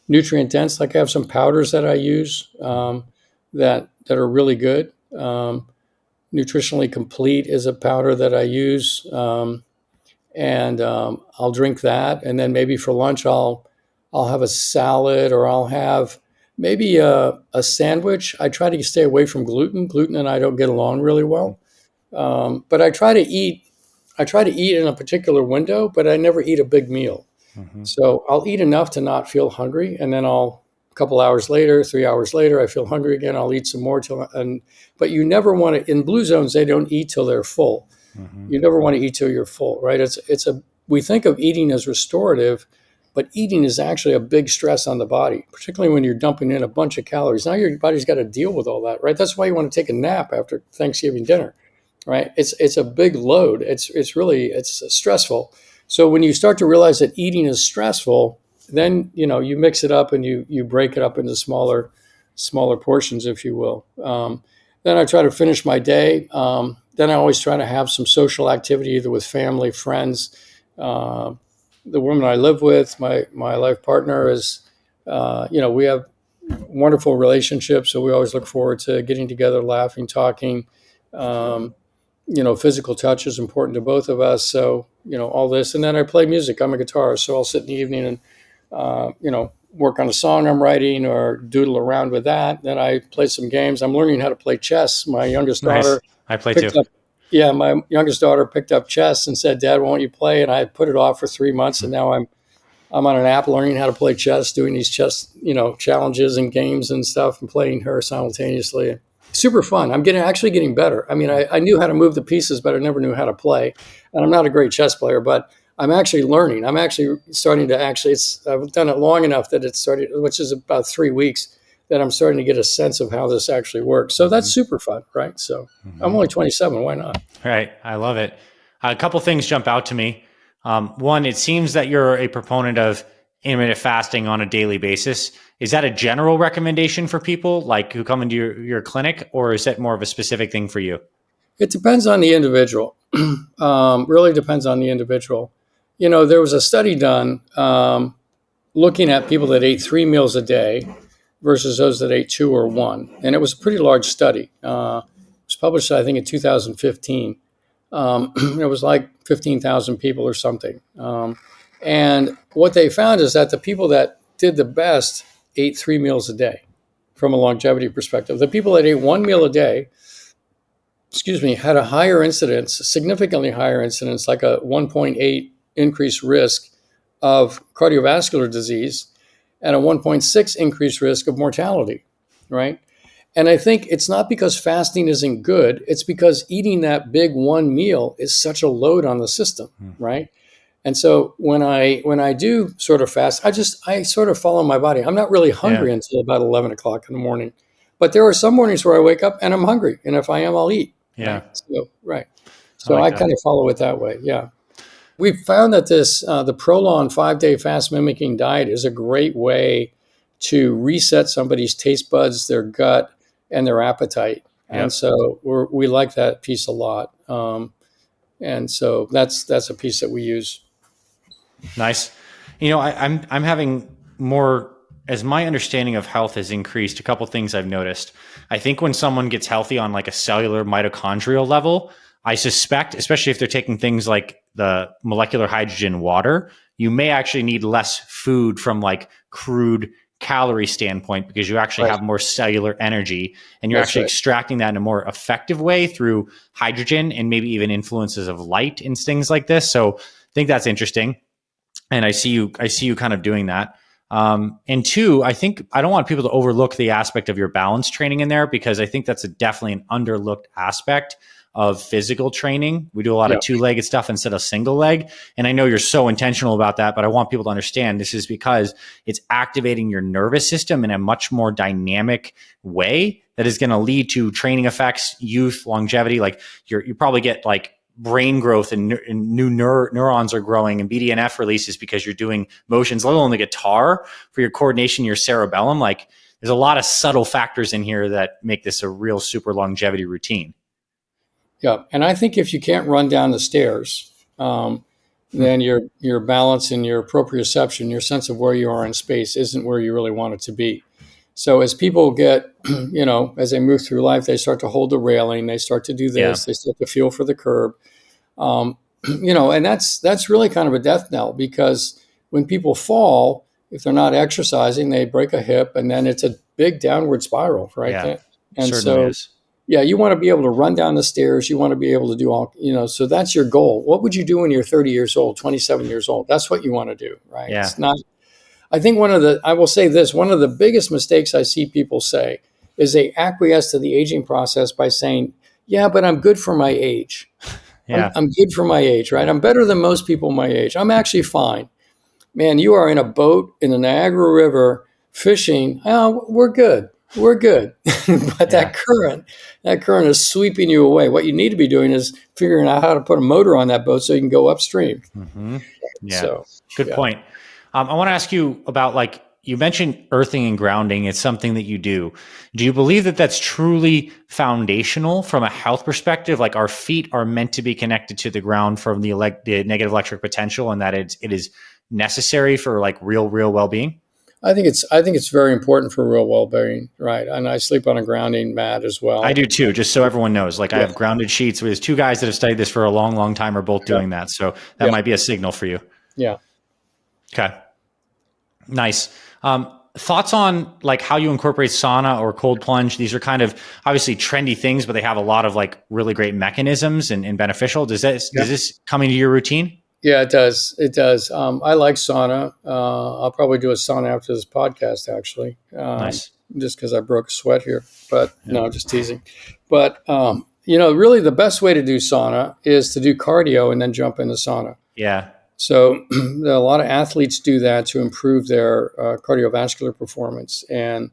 nutrient dense, like I have some powders that I use that are really good. Nutritionally Complete is a powder that I use. And I'll drink that, and then maybe for lunch I'll have a salad, or I'll have maybe a sandwich. I try to stay away from gluten. Gluten and I don't get along really well, but I try to eat. In a particular window, but I never eat a big meal. Mm-hmm. So I'll eat enough to not feel hungry, and then a couple hours later, 3 hours later, I feel hungry again. I'll eat some more but you never want to. In blue zones, they don't eat till they're full. You never want to eat till you're full, right? We think of eating as restorative, but eating is actually a big stress on the body, particularly when you're dumping in a bunch of calories. Now your body's got to deal with all that, right? That's why you want to take a nap after Thanksgiving dinner, right? It's a big load. It's stressful. So when you start to realize that eating is stressful, then you mix it up and you break it up into smaller portions, if you will. Then I try to finish my day. Then I always try to have some social activity, either with family, friends. The woman I live with, my life partner, is, we have wonderful relationships. So we always look forward to getting together, laughing, talking. Physical touch is important to both of us. So, all this. And then I play music. I'm a guitarist. So I'll sit in the evening and, work on a song I'm writing or doodle around with that. Then I play some games. I'm learning how to play chess. My youngest Nice. daughter I play too. my youngest daughter picked up chess and said, "Dad, why don't you play?" And I put it off for 3 months, and now I'm on an app learning how to play chess, doing these chess, challenges and games and stuff, and playing her simultaneously. Super fun. I'm actually getting better. I mean, I knew how to move the pieces, but I never knew how to play. And I'm not a great chess player, but I'm actually learning. I'm actually starting to I've done it long enough that it started, which is about 3 weeks, that I'm starting to get a sense of how this actually works. So that's super fun, right? So I'm only 27. Why not? Right. I love it. A couple things jump out to me. One, it seems that you're a proponent of intermittent fasting on a daily basis. Is that a general recommendation for people like who come into your clinic, or is that more of a specific thing for you? It depends on the individual. Really depends on the individual. There was a study done looking at people that ate 3 meals a day versus those that ate 2 or 1. And it was a pretty large study. It was published, I think, in 2015. It was like 15,000 people or something. And what they found is that the people that did the best ate 3 meals a day from a longevity perspective. The people that ate 1 meal a day, had a higher incidence, significantly higher incidence, like a 1.8 increased risk of cardiovascular disease and a 1.6 increased risk of mortality, right? And I think it's not because fasting isn't good. It's because eating that big one meal is such a load on the system, right? And so when I do sort of fast, I sort of follow my body. I'm not really hungry until about 11 o'clock in the morning. But there are some mornings where I wake up and I'm hungry. And if I am, I'll eat. Yeah. Right. So I kind of follow it that way. Yeah. We've found that the prolonged 5-day fast mimicking diet is a great way to reset somebody's taste buds, their gut, and their appetite. Yep. And so we like that piece a lot. And so that's a piece that we use. Nice. I'm having more, as my understanding of health has increased, a couple things I've noticed. I think when someone gets healthy on like a cellular mitochondrial level, I suspect, especially if they're taking things like the molecular hydrogen water, you may actually need less food from like crude calorie standpoint because you actually have more cellular energy and you're actually extracting that in a more effective way through hydrogen and maybe even influences of light and things like this. So I think that's interesting. And I see you kind of doing that. And two, I think I don't want people to overlook the aspect of your balance training in there because I think that's definitely an underlooked aspect of physical training. We do a lot of 2-legged stuff instead of single leg. And I know you're so intentional about that, but I want people to understand this is because it's activating your nervous system in a much more dynamic way that is going to lead to training effects, youth, longevity. Like you probably get like brain growth and new neurons are growing and BDNF releases because you're doing motions, let alone the guitar for your coordination, your cerebellum. Like there's a lot of subtle factors in here that make this a real super longevity routine. Yeah. And I think if you can't run down the stairs, then your balance and your proprioception, your sense of where you are in space isn't where you really want it to be. So as people get, as they move through life, they start to hold the railing, they start to do this, they start to feel for the curb, and that's really kind of a death knell because when people fall, if they're not exercising, they break a hip and then it's a big downward spiral, right? Yeah, and certainly is. Yeah, you want to be able to run down the stairs. You want to be able to do all, so that's your goal. What would you do when you're 30 years old, 27 years old? That's what you want to do, right? Yeah. It's not, I think one of the biggest mistakes I see people say is they acquiesce to the aging process by saying, yeah, but I'm good for my age. Yeah. I'm good for my age, right? I'm better than most people my age. I'm actually fine. Man, you are in a boat in the Niagara River fishing. Oh, we're good. we're good. But Yeah. that current is sweeping you away. What you need to be doing is figuring out how to put a motor on that boat so you can go upstream. Hmm. Yeah. So, Good yeah. point. I want to ask you about, like, you mentioned earthing and grounding. It's something that you do. Do you believe that that's truly foundational from a health perspective? Like, our feet are meant to be connected to the ground from the negative electric potential, and that it is necessary for like real well-being? I think it's very important for real well-being, right? And I sleep on a grounding mat as I well. do too, just so everyone knows. Like, I Yeah. have grounded sheets. There's two guys that have studied this for a long time are both Yeah. doing that. So that Yeah. might be a signal for you. Yeah. Okay. Nice. Thoughts on like how you incorporate sauna or cold plunge? These are kind of obviously trendy things, but they have a lot of like really great mechanisms and beneficial. Yeah. Does this come into your routine? Yeah, it does. It does. I like sauna. I'll probably do a sauna after this podcast, actually, Nice. just because I broke a sweat here. But Yeah. no, just teasing. But really, the best way to do sauna is to do cardio and then jump into sauna. Yeah. So a lot of athletes do that to improve their cardiovascular performance. And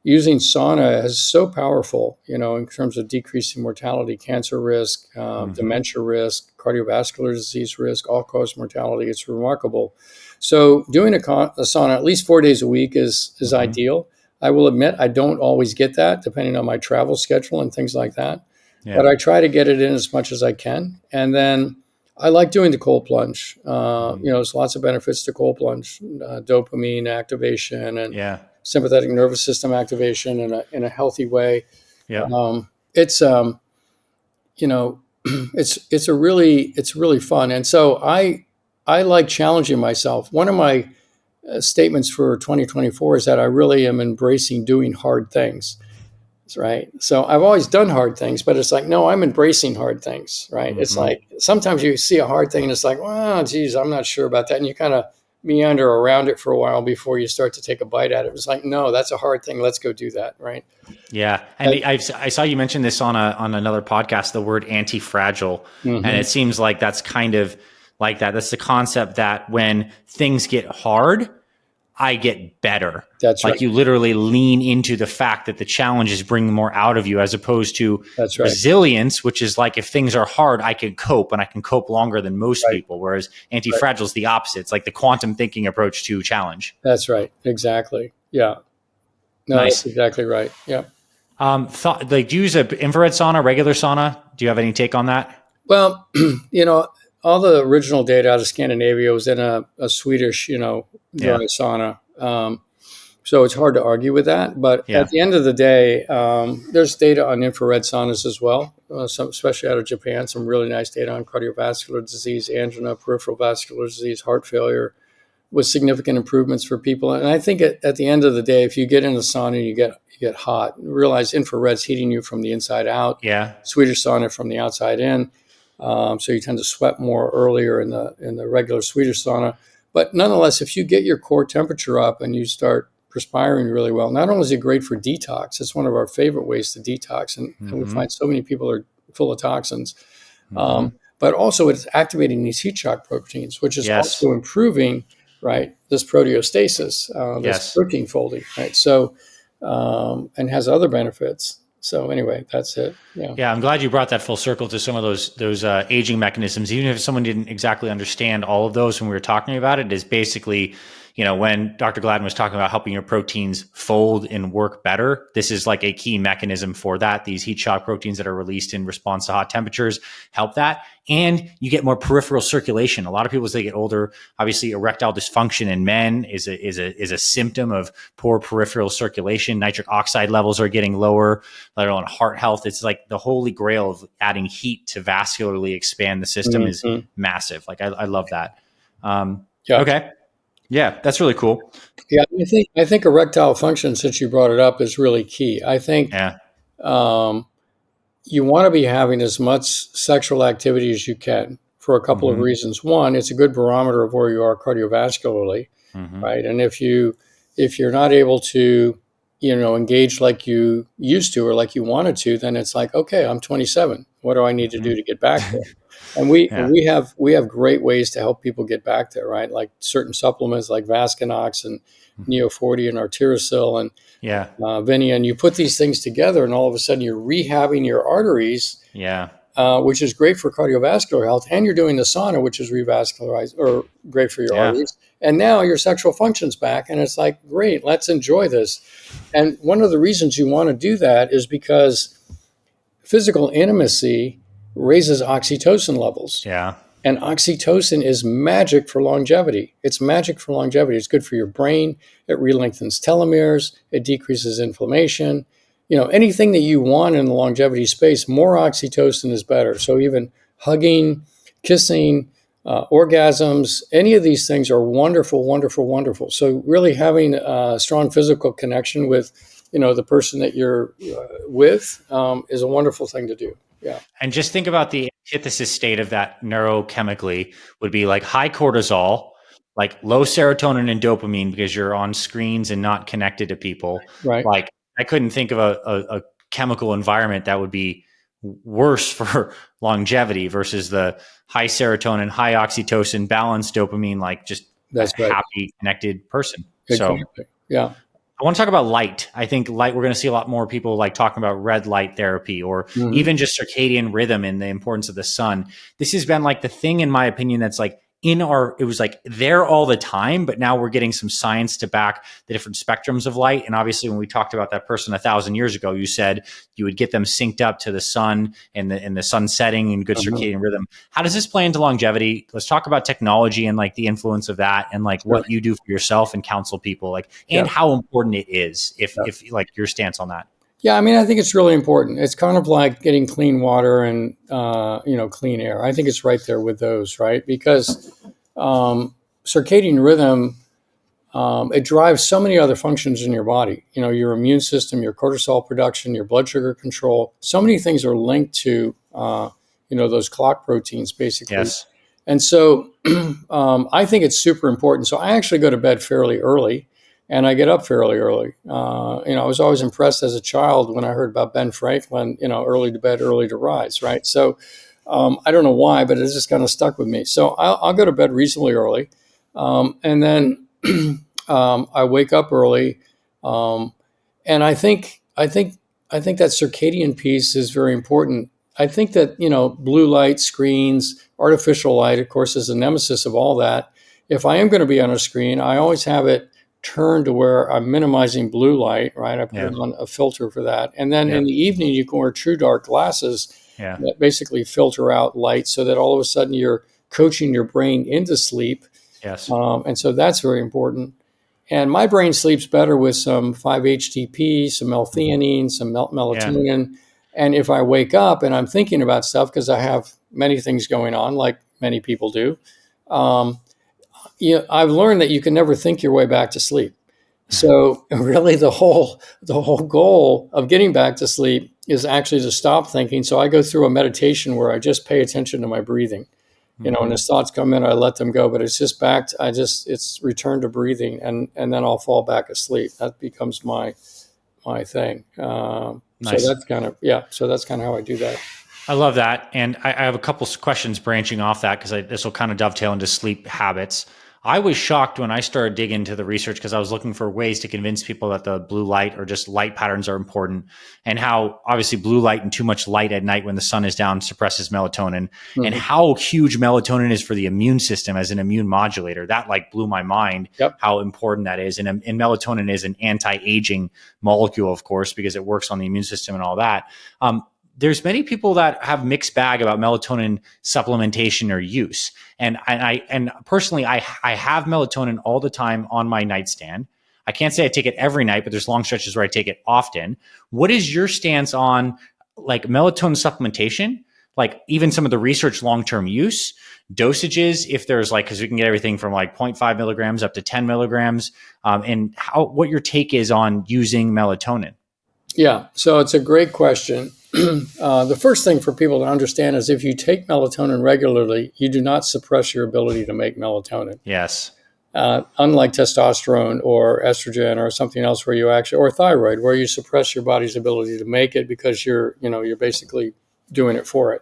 using sauna is so powerful, in terms of decreasing mortality, cancer risk, Mm-hmm. dementia risk, cardiovascular disease risk, all-cause mortality. It's remarkable. So doing a sauna at least 4 days a week is Mm-hmm. ideal. I will admit I don't always get that, depending on my travel schedule and things like that. But Yeah. I try to get it in as much as I can. And then I like doing the cold plunge. Mm-hmm. There's lots of benefits to cold plunge, dopamine activation and Yeah. sympathetic nervous system activation in a healthy way. Yeah. It's you know, it's really fun. And so I like challenging myself. One of my statements for 2024 is that I really am embracing doing hard things. Right. So I've always done hard things, but it's like, no, I'm embracing hard things. Right. It's Mm-hmm. like sometimes you see a hard thing and it's like, well, geez, I'm not sure about that. And you kind of meander around it for a while before you start to take a bite at it. It's like, no, that's a hard thing. Let's go do that. Right. Yeah, and I saw you mention this on another podcast, the word anti-fragile, and Mm-hmm. it seems like that's kind of like that. That's the concept that when things get hard, I get better. That's right. Like, you literally lean into the fact that the challenges bring more out of you, as opposed to That's right. resilience, which is like, if things are hard, I can cope, and I can cope longer than most Right. people. Whereas Right. anti-fragile is the opposite. It's like the quantum thinking approach to challenge. That's right. Exactly. Yeah. No, that's Nice. exactly right. Yeah. Do you use an infrared sauna, regular sauna? Do you have any take on that? Well, all the original data out of Scandinavia was in a Swedish, Yeah. dry sauna. So it's hard to argue with that. But Yeah. at the end of the day, there's data on infrared saunas as well, especially out of Japan. Some really nice data on cardiovascular disease, angina, peripheral vascular disease, heart failure, with significant improvements for people. And I think at the end of the day, if you get in the sauna, you get hot. Realize infrared's heating you from the inside out. Yeah. Swedish sauna from the outside in. So you tend to sweat more earlier in the regular Swedish sauna. But nonetheless, if you get your core temperature up and you start perspiring really well, not only is it great for detox, it's one of our favorite ways to detox, and we Mm-hmm. find so many people are full of toxins. Mm-hmm. But also it's activating these heat shock proteins, which is Yes. also improving, right, this proteostasis, this Yes. protein folding, right? So, and has other benefits. So anyway, that's it. Yeah. Yeah, I'm glad you brought that full circle to some of those aging mechanisms. Even if someone didn't exactly understand all of those when we were talking about it, is basically, when Dr. Gladden was talking about helping your proteins fold and work better, this is like a key mechanism for that. These heat shock proteins that are released in response to hot temperatures help that. And you get more peripheral circulation. A lot of people, as they get older, obviously erectile dysfunction in men is a symptom of poor peripheral circulation. Nitric oxide levels are getting lower, let alone heart health. It's like the holy grail of adding heat to vascularly expand the system is Mhm. massive. Like, I love that. Yeah. Okay. Yeah, that's really cool. Yeah. I think erectile function, since you brought it up, is really key. I think Yeah. um, you want to be having as much sexual activity as you can for a couple of Mm-hmm. reasons. One, it's a good barometer of where you are cardiovascularly, Mm-hmm. right? And if you're not able to, engage like you used to or like you wanted to, then it's like, okay, I'm 27. What do I need to Mm-hmm. do to get back there? And Yeah. we have great ways to help people get back there, right? Like certain supplements like Vascanox and Neo40 and Arterosil and Yeah. Vinia, and you put these things together, and all of a sudden you're rehabbing your arteries, Yeah. which is great for cardiovascular health, and you're doing the sauna, which is revascularized or great for your Yeah. arteries. And now your sexual function's back, and it's like, great, let's enjoy this. And one of the reasons you want to do that is because physical intimacy raises oxytocin levels. Yeah. And oxytocin is magic for longevity. It's magic for longevity. It's good for your brain. It re-lengthens telomeres. It decreases inflammation. Anything that you want in the longevity space, more oxytocin is better. So even hugging, kissing, orgasms, any of these things are wonderful, wonderful, wonderful. So really having a strong physical connection with, the person that you're with is a wonderful thing to do. Yeah. And just think about the antithesis state of that neurochemically would be like high cortisol, like low serotonin and dopamine because you're on screens and not connected to people. Right. Like I couldn't think of a chemical environment that would be worse for longevity versus the high serotonin, high oxytocin, balanced dopamine, like just a That's right. happy, connected person. Exactly. So Yeah. I want to talk about light. I think light, we're going to see a lot more people like talking about red light therapy or even just circadian rhythm and the importance of the sun. This has been like the thing, in my opinion, that's like it was like there all the time, but now we're getting some science to back the different spectrums of light. And obviously when we talked about that person 1,000 years ago, you said you would get them synced up to the sun and the sun setting and good circadian rhythm. How does this play into longevity? Let's talk about technology and like the influence of that and like what you do for yourself and counsel people, like, and how important it is if like your stance on that. Yeah, I mean, I think it's really important. It's kind of like getting clean water and, clean air. I think it's right there with those, right? Because circadian rhythm, it drives so many other functions in your body. Your immune system, your cortisol production, your blood sugar control. So many things are linked to, those clock proteins, basically. Yes. And so I think it's super important. So I actually go to bed fairly early. And I get up fairly early. I was always impressed as a child when I heard about Ben Franklin, early to bed, early to rise, right? So I don't know why, but it just kind of stuck with me. So I'll go to bed reasonably early. And then I wake up early. And I think that circadian piece is very important. I think that, blue light, screens, artificial light, of course, is the nemesis of all that. If I am going to be on a screen, I always have it turn to where I'm minimizing blue light, right? I put on a filter for that. And then in the evening, you can wear true dark glasses that basically filter out light so that all of a sudden you're coaching your brain into sleep. Yes. And so that's very important. And my brain sleeps better with some 5-HTP, some L-theanine, some melatonin. Yeah. And if I wake up and I'm thinking about stuff, because I have many things going on, like many people do, I've learned that you can never think your way back to sleep. So really the whole goal of getting back to sleep is actually to stop thinking. So I go through a meditation where I just pay attention to my breathing, and as thoughts come in, I let them go, but it's just it's return to breathing and then I'll fall back asleep. That becomes my thing. Nice. So that's kind of how I do that. I love that. And I have a couple questions branching off that because this will kind of dovetail into sleep habits. I was shocked when I started digging into the research because I was looking for ways to convince people that the blue light or just light patterns are important and how obviously blue light and too much light at night when the sun is down suppresses melatonin and how huge melatonin is for the immune system as an immune modulator. That like blew my mind how important that is. And melatonin is an anti-aging molecule, of course, because it works on the immune system and all that. There's many people that have mixed bag about melatonin supplementation or use. And personally, I have melatonin all the time on my nightstand. I can't say I take it every night, but there's long stretches where I take it often. What is your stance on like melatonin supplementation? Like even some of the research long-term use, dosages, if there's like, because we can get everything from like 0.5 milligrams up to 10 milligrams, and what your take is on using melatonin. Yeah, so it's a great question. The first thing for people to understand is if you take melatonin regularly, you do not suppress your ability to make melatonin. Yes. Unlike testosterone or estrogen or something else where you actually, or thyroid, where you suppress your body's ability to make it because you're basically doing it for it.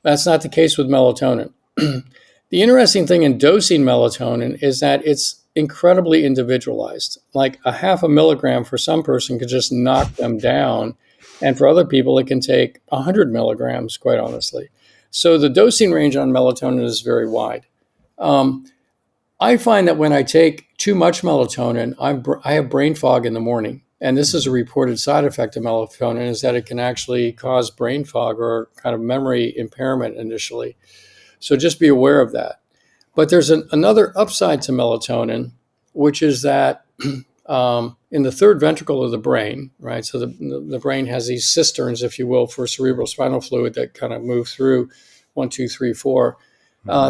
That's not the case with melatonin. The interesting thing in dosing melatonin is that it's incredibly individualized. Like a half a milligram for some person could just knock them down. And for other people, it can take 100 milligrams, quite honestly. So the dosing range on melatonin is very wide. I find that when I take too much melatonin, I have brain fog in the morning. And this is a reported side effect of melatonin, is that it can actually cause brain fog or kind of memory impairment initially. So just be aware of that. But there's another upside to melatonin, which is that in the third ventricle of the brain, right? So the brain has these cisterns, if you will, for cerebral spinal fluid that kind of move through 1, 2, 3, 4.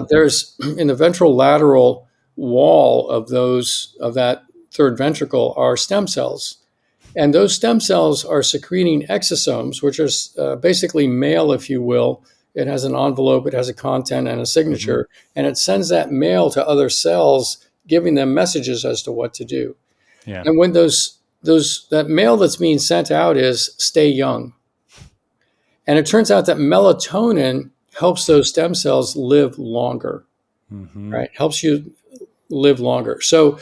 There's in the ventrolateral wall of that third ventricle are stem cells. And those stem cells are secreting exosomes, which are basically mail, if you will. It has an envelope, it has a content and a signature, and it sends that mail to other cells, giving them messages as to what to do. Yeah. And when that mail that's being sent out is stay young. And it turns out that melatonin helps those stem cells live longer, right? Helps you live longer. So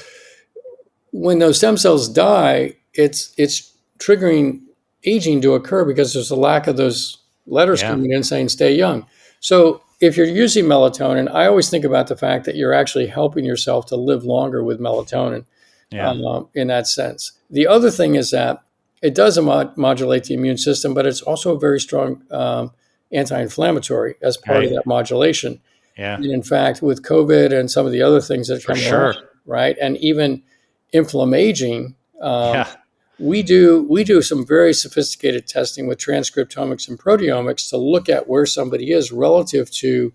when those stem cells die, it's triggering aging to occur because there's a lack of those letters coming in saying stay young. So if you're using melatonin, I always think about the fact that you're actually helping yourself to live longer with melatonin in that sense. The other thing is that it does modulate the immune system, but it's also a very strong anti-inflammatory as part of that modulation. Yeah. And in fact, with COVID and some of the other things that come along, right, and even inflammaging, we do some very sophisticated testing with transcriptomics and proteomics to look at where somebody is relative to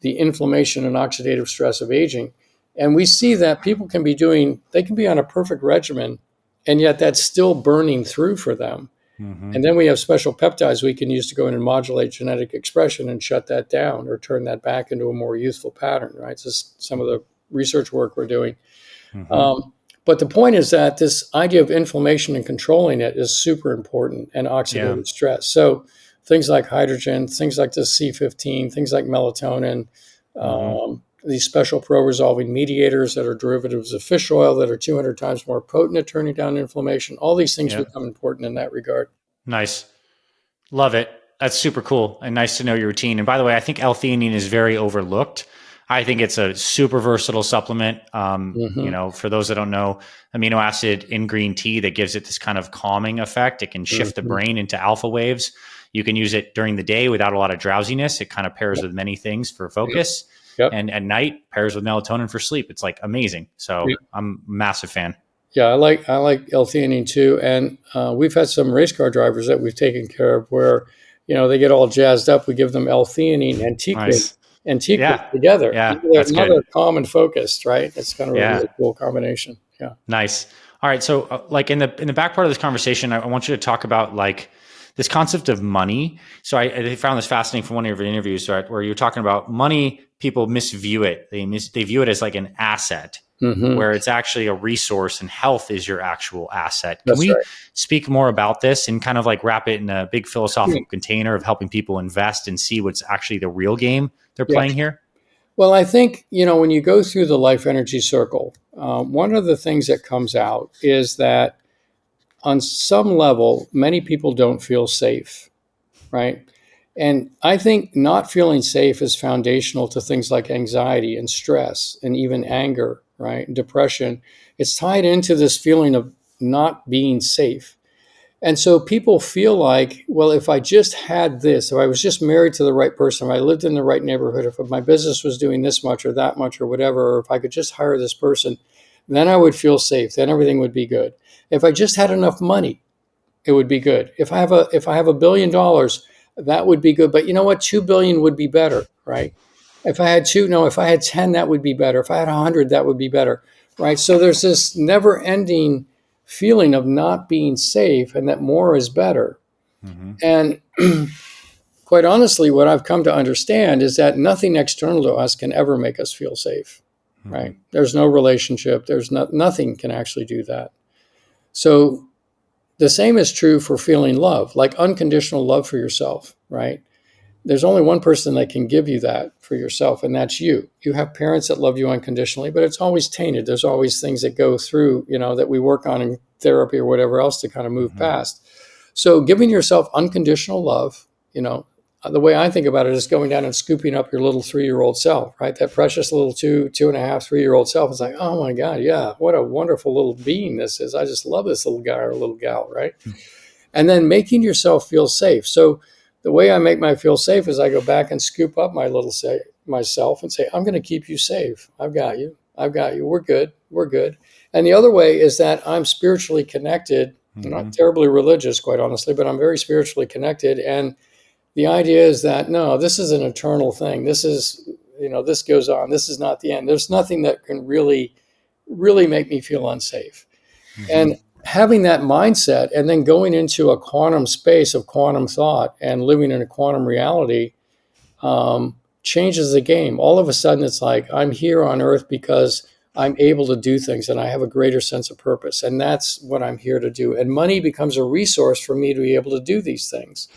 the inflammation and oxidative stress of aging. And we see that people can be on a perfect regimen, and yet that's still burning through for them. And then we have special peptides we can use to go in and modulate genetic expression and shut that down or turn that back into a more youthful pattern, right? So some of the research work we're doing. But the point is that this idea of inflammation and controlling it is super important, and oxidative stress. So things like hydrogen, things like the C15, things like melatonin, these special pro-resolving mediators that are derivatives of fish oil that are 200 times more potent at turning down inflammation. All these things become important in that regard. Nice. Love it. That's super cool and nice to know your routine. And by the way, I think L-theanine is very overlooked. I think it's a super versatile supplement. For those that don't know, amino acid in green tea that gives it this kind of calming effect. It can shift the brain into alpha waves. You can use it during the day without a lot of drowsiness. It kind of pairs with many things for focus. And at night pairs with melatonin for sleep. It's like amazing. So I'm a massive fan. Yeah, I like L-theanine too. And we've had some race car drivers that we've taken care of where, they get all jazzed up. We give them L-theanine and T-quid together. Yeah, that's good. They're calm and focused, right? It's kind of a really cool combination. Yeah. Nice. All right. So like in the back part of this conversation, I want you to talk about like this concept of money. So I found this fascinating from one of your interviews, right, where you're talking about money. People misview it. They view it as like an asset, where it's actually a resource, and health is your actual asset. Can we speak more about this and kind of like wrap it in a big philosophical container of helping people invest and see what's actually the real game they're playing here? Well, I think, when you go through the life energy circle, one of the things that comes out is that on some level, many people don't feel safe, right? And I think not feeling safe is foundational to things like anxiety and stress and even anger, right? And depression. It's tied into this feeling of not being safe. And so people feel like, well, if I just had this, if I was just married to the right person, if I lived in the right neighborhood, if my business was doing this much or that much or whatever, or if I could just hire this person, then I would feel safe. Then everything would be good. If I just had enough money, it would be good. If I have $1 billion, that would be good. But you know what? 2 billion would be better, right? If I had 10, that would be better. If I had 100, that would be better, right? So there's this never-ending feeling of not being safe, and that more is better. And quite honestly, what I've come to understand is that nothing external to us can ever make us feel safe, right? There's no relationship. There's nothing can actually do that. So the same is true for feeling love, like unconditional love for yourself, right? there's only one person that can give you that for yourself, and that's you. You have parents that love you unconditionally, but it's always tainted. There's always things that go through, that we work on in therapy or whatever else to kind of move past. So giving yourself unconditional love, the way I think about it is going down and scooping up your little 3-year-old self, right? That precious little 2.5, 3-year-old self is like, oh my God, yeah, what a wonderful little being this is. I just love this little guy or little gal, right? And then making yourself feel safe. So the way I make my feel safe is I go back and scoop up my little myself and say, I'm going to keep you safe. I've got you. We're good. We're good. And the other way is that I'm spiritually connected. I'm not terribly religious, quite honestly, but I'm very spiritually connected. And the idea is that, no, this is an eternal thing. This is, this goes on. This is not the end. There's nothing that can really, really make me feel unsafe. And having that mindset and then going into a quantum space of quantum thought and living in a quantum reality changes the game. All of a sudden, it's like, I'm here on Earth because I'm able to do things and I have a greater sense of purpose. And that's what I'm here to do. And money becomes a resource for me to be able to do these things.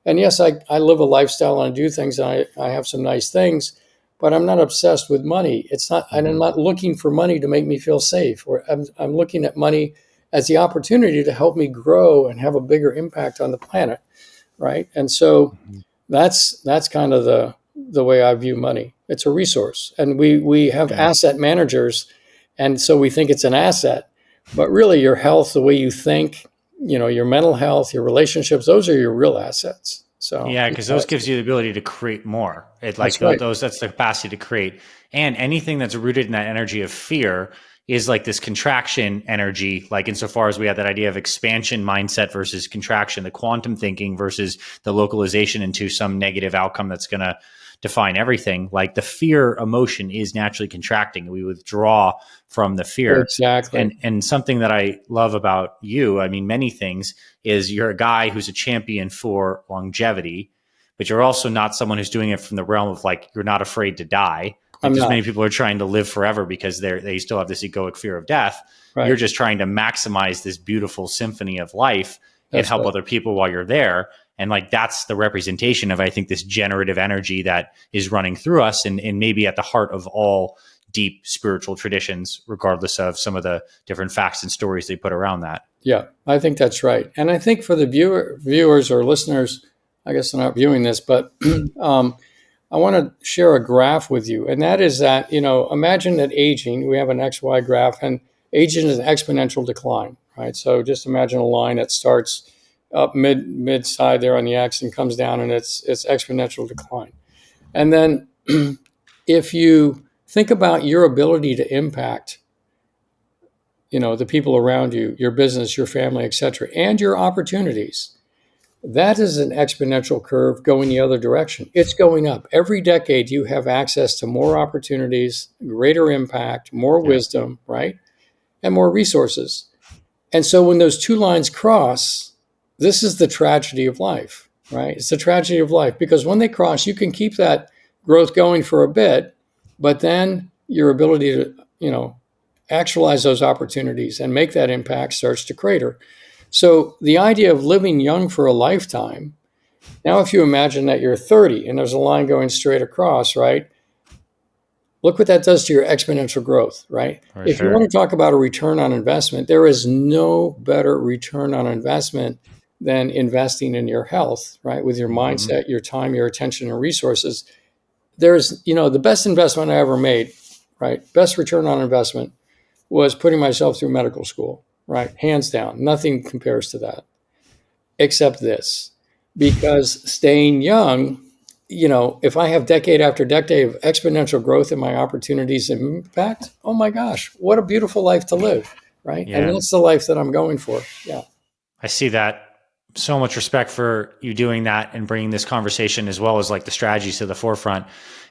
And yes, I live a lifestyle and I do things and I have some nice things, but I'm not obsessed with money. It's not, and I'm not looking for money to make me feel safe. Or I'm looking at money as the opportunity to help me grow and have a bigger impact on the planet, right? And so that's kind of the way I view money. It's a resource, and we have asset managers, and so we think it's an asset, but really your health, the way you think, your mental health, your relationships, those are your real assets. So yeah, because those gives you the ability to create more. That's the capacity to create, and anything that's rooted in that energy of fear is like this contraction energy, like insofar as we have that idea of expansion mindset versus contraction, the quantum thinking versus the localization into some negative outcome that's going to define everything. Like the fear emotion is naturally contracting. We withdraw from the fear. Exactly. And something that I love about you, I mean, many things, is you're a guy who's a champion for longevity, but you're also not someone who's doing it from the realm of like, you're not afraid to die. Like there's many people who are trying to live forever because they still have this egoic fear of death. Right. You're just trying to maximize this beautiful symphony of life and help other people while you're there. And like, that's the representation of, I think, this generative energy that is running through us and maybe at the heart of all deep spiritual traditions, regardless of some of the different facts and stories they put around that. Yeah, I think that's right. And I think for the viewers or listeners, I guess they're not viewing this, but I want to share a graph with you. And that is that, imagine that aging, we have an XY graph, and aging is an exponential decline, right? So just imagine a line that starts up mid side there on the X and comes down, and it's exponential decline. And then if you think about your ability to impact, the people around you, your business, your family, et cetera, and your opportunities, that is an exponential curve going the other direction. It's going up. Every decade, you have access to more opportunities, greater impact, more wisdom, right? And more resources. And so when those two lines cross, this is the tragedy of life, right? It's the tragedy of life because when they cross, you can keep that growth going for a bit, but then your ability to, actualize those opportunities and make that impact starts to crater. So the idea of living young for a lifetime, now if you imagine that you're 30 and there's a line going straight across, right? Look what that does to your exponential growth, right? If you want to talk about a return on investment, there is no better return on investment than investing in your health, right? With your mindset, your time, your attention, and resources. There's, the best investment I ever made, right? Best return on investment was putting myself through medical school, right? Hands down. Nothing compares to that except this. Because staying young, if I have decade after decade of exponential growth in my opportunities and impact, oh my gosh, what a beautiful life to live, right? Yeah. And that's the life that I'm going for. Yeah. I see that. So much respect for you doing that and bringing this conversation as well as like the strategies to the forefront.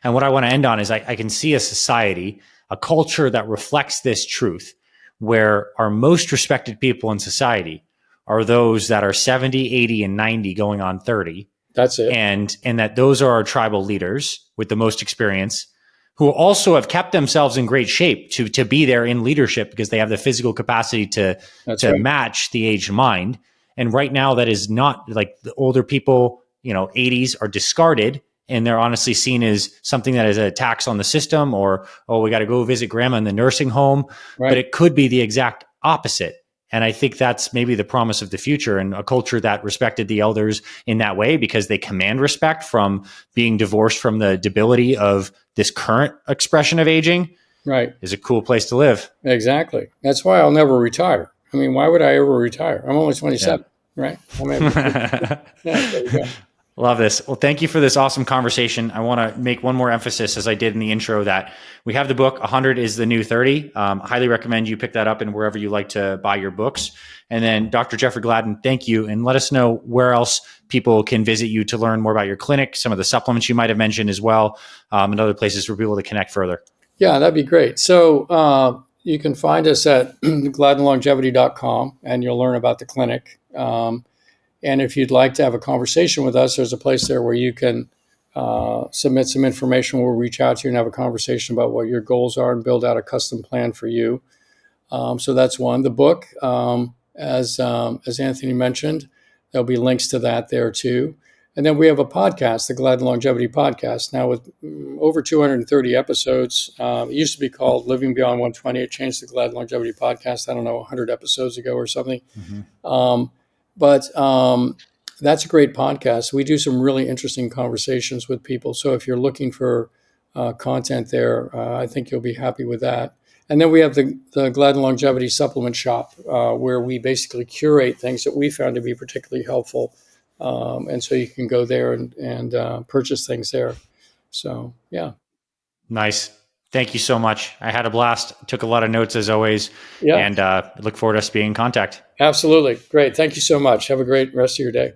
And what I want to end on is I can see a society, a culture that reflects this truth, where our most respected people in society are those that are 70, 80, and 90 going on 30. That's it. And that those are our tribal leaders with the most experience, who also have kept themselves in great shape to be there in leadership because they have the physical capacity to match the aged mind. And right now that is not like the older people, 80s are discarded and they're honestly seen as something that is a tax on the system, or, oh, we got to go visit grandma in the nursing home. Right. But it could be the exact opposite. And I think that's maybe the promise of the future, and a culture that respected the elders in that way, because they command respect from being divorced from the debility of this current expression of aging. Right. Is a cool place to live. Exactly. That's why I'll never retire. I mean, why would I ever retire? I'm only 27, right? I mean, yeah, there you go. Love this. Well, thank you for this awesome conversation. I want to make one more emphasis, as I did in the intro, that we have the book 100 is the New 30. Highly recommend you pick that up in wherever you like to buy your books. And then Dr. Jeffrey Gladden, thank you. And let us know where else people can visit you to learn more about your clinic, some of the supplements you might have mentioned as well, and other places for people to connect further. Yeah, that'd be great. So you can find us at gladdenlongevity.com, and you'll learn about the clinic. And if you'd like to have a conversation with us, there's a place there where you can submit some information. We'll reach out to you and have a conversation about what your goals are and build out a custom plan for you. So that's one. The book, as Anthony mentioned, there'll be links to that there too. And then we have a podcast, the Gladden Longevity Podcast, now with over 230 episodes. It used to be called Living Beyond 120. It changed to Gladden Longevity Podcast, I don't know, 100 episodes ago or something. Mm-hmm. But that's a great podcast. We do some really interesting conversations with people. So if you're looking for content there, I think you'll be happy with that. And then we have the Gladden Longevity Supplement Shop, where we basically curate things that we found to be particularly helpful. And so you can go there and purchase things there. So, yeah. Nice. Thank you so much. I had a blast. Took a lot of notes as always. Yeah. And look forward to us being in contact. Absolutely. Great. Thank you so much. Have a great rest of your day.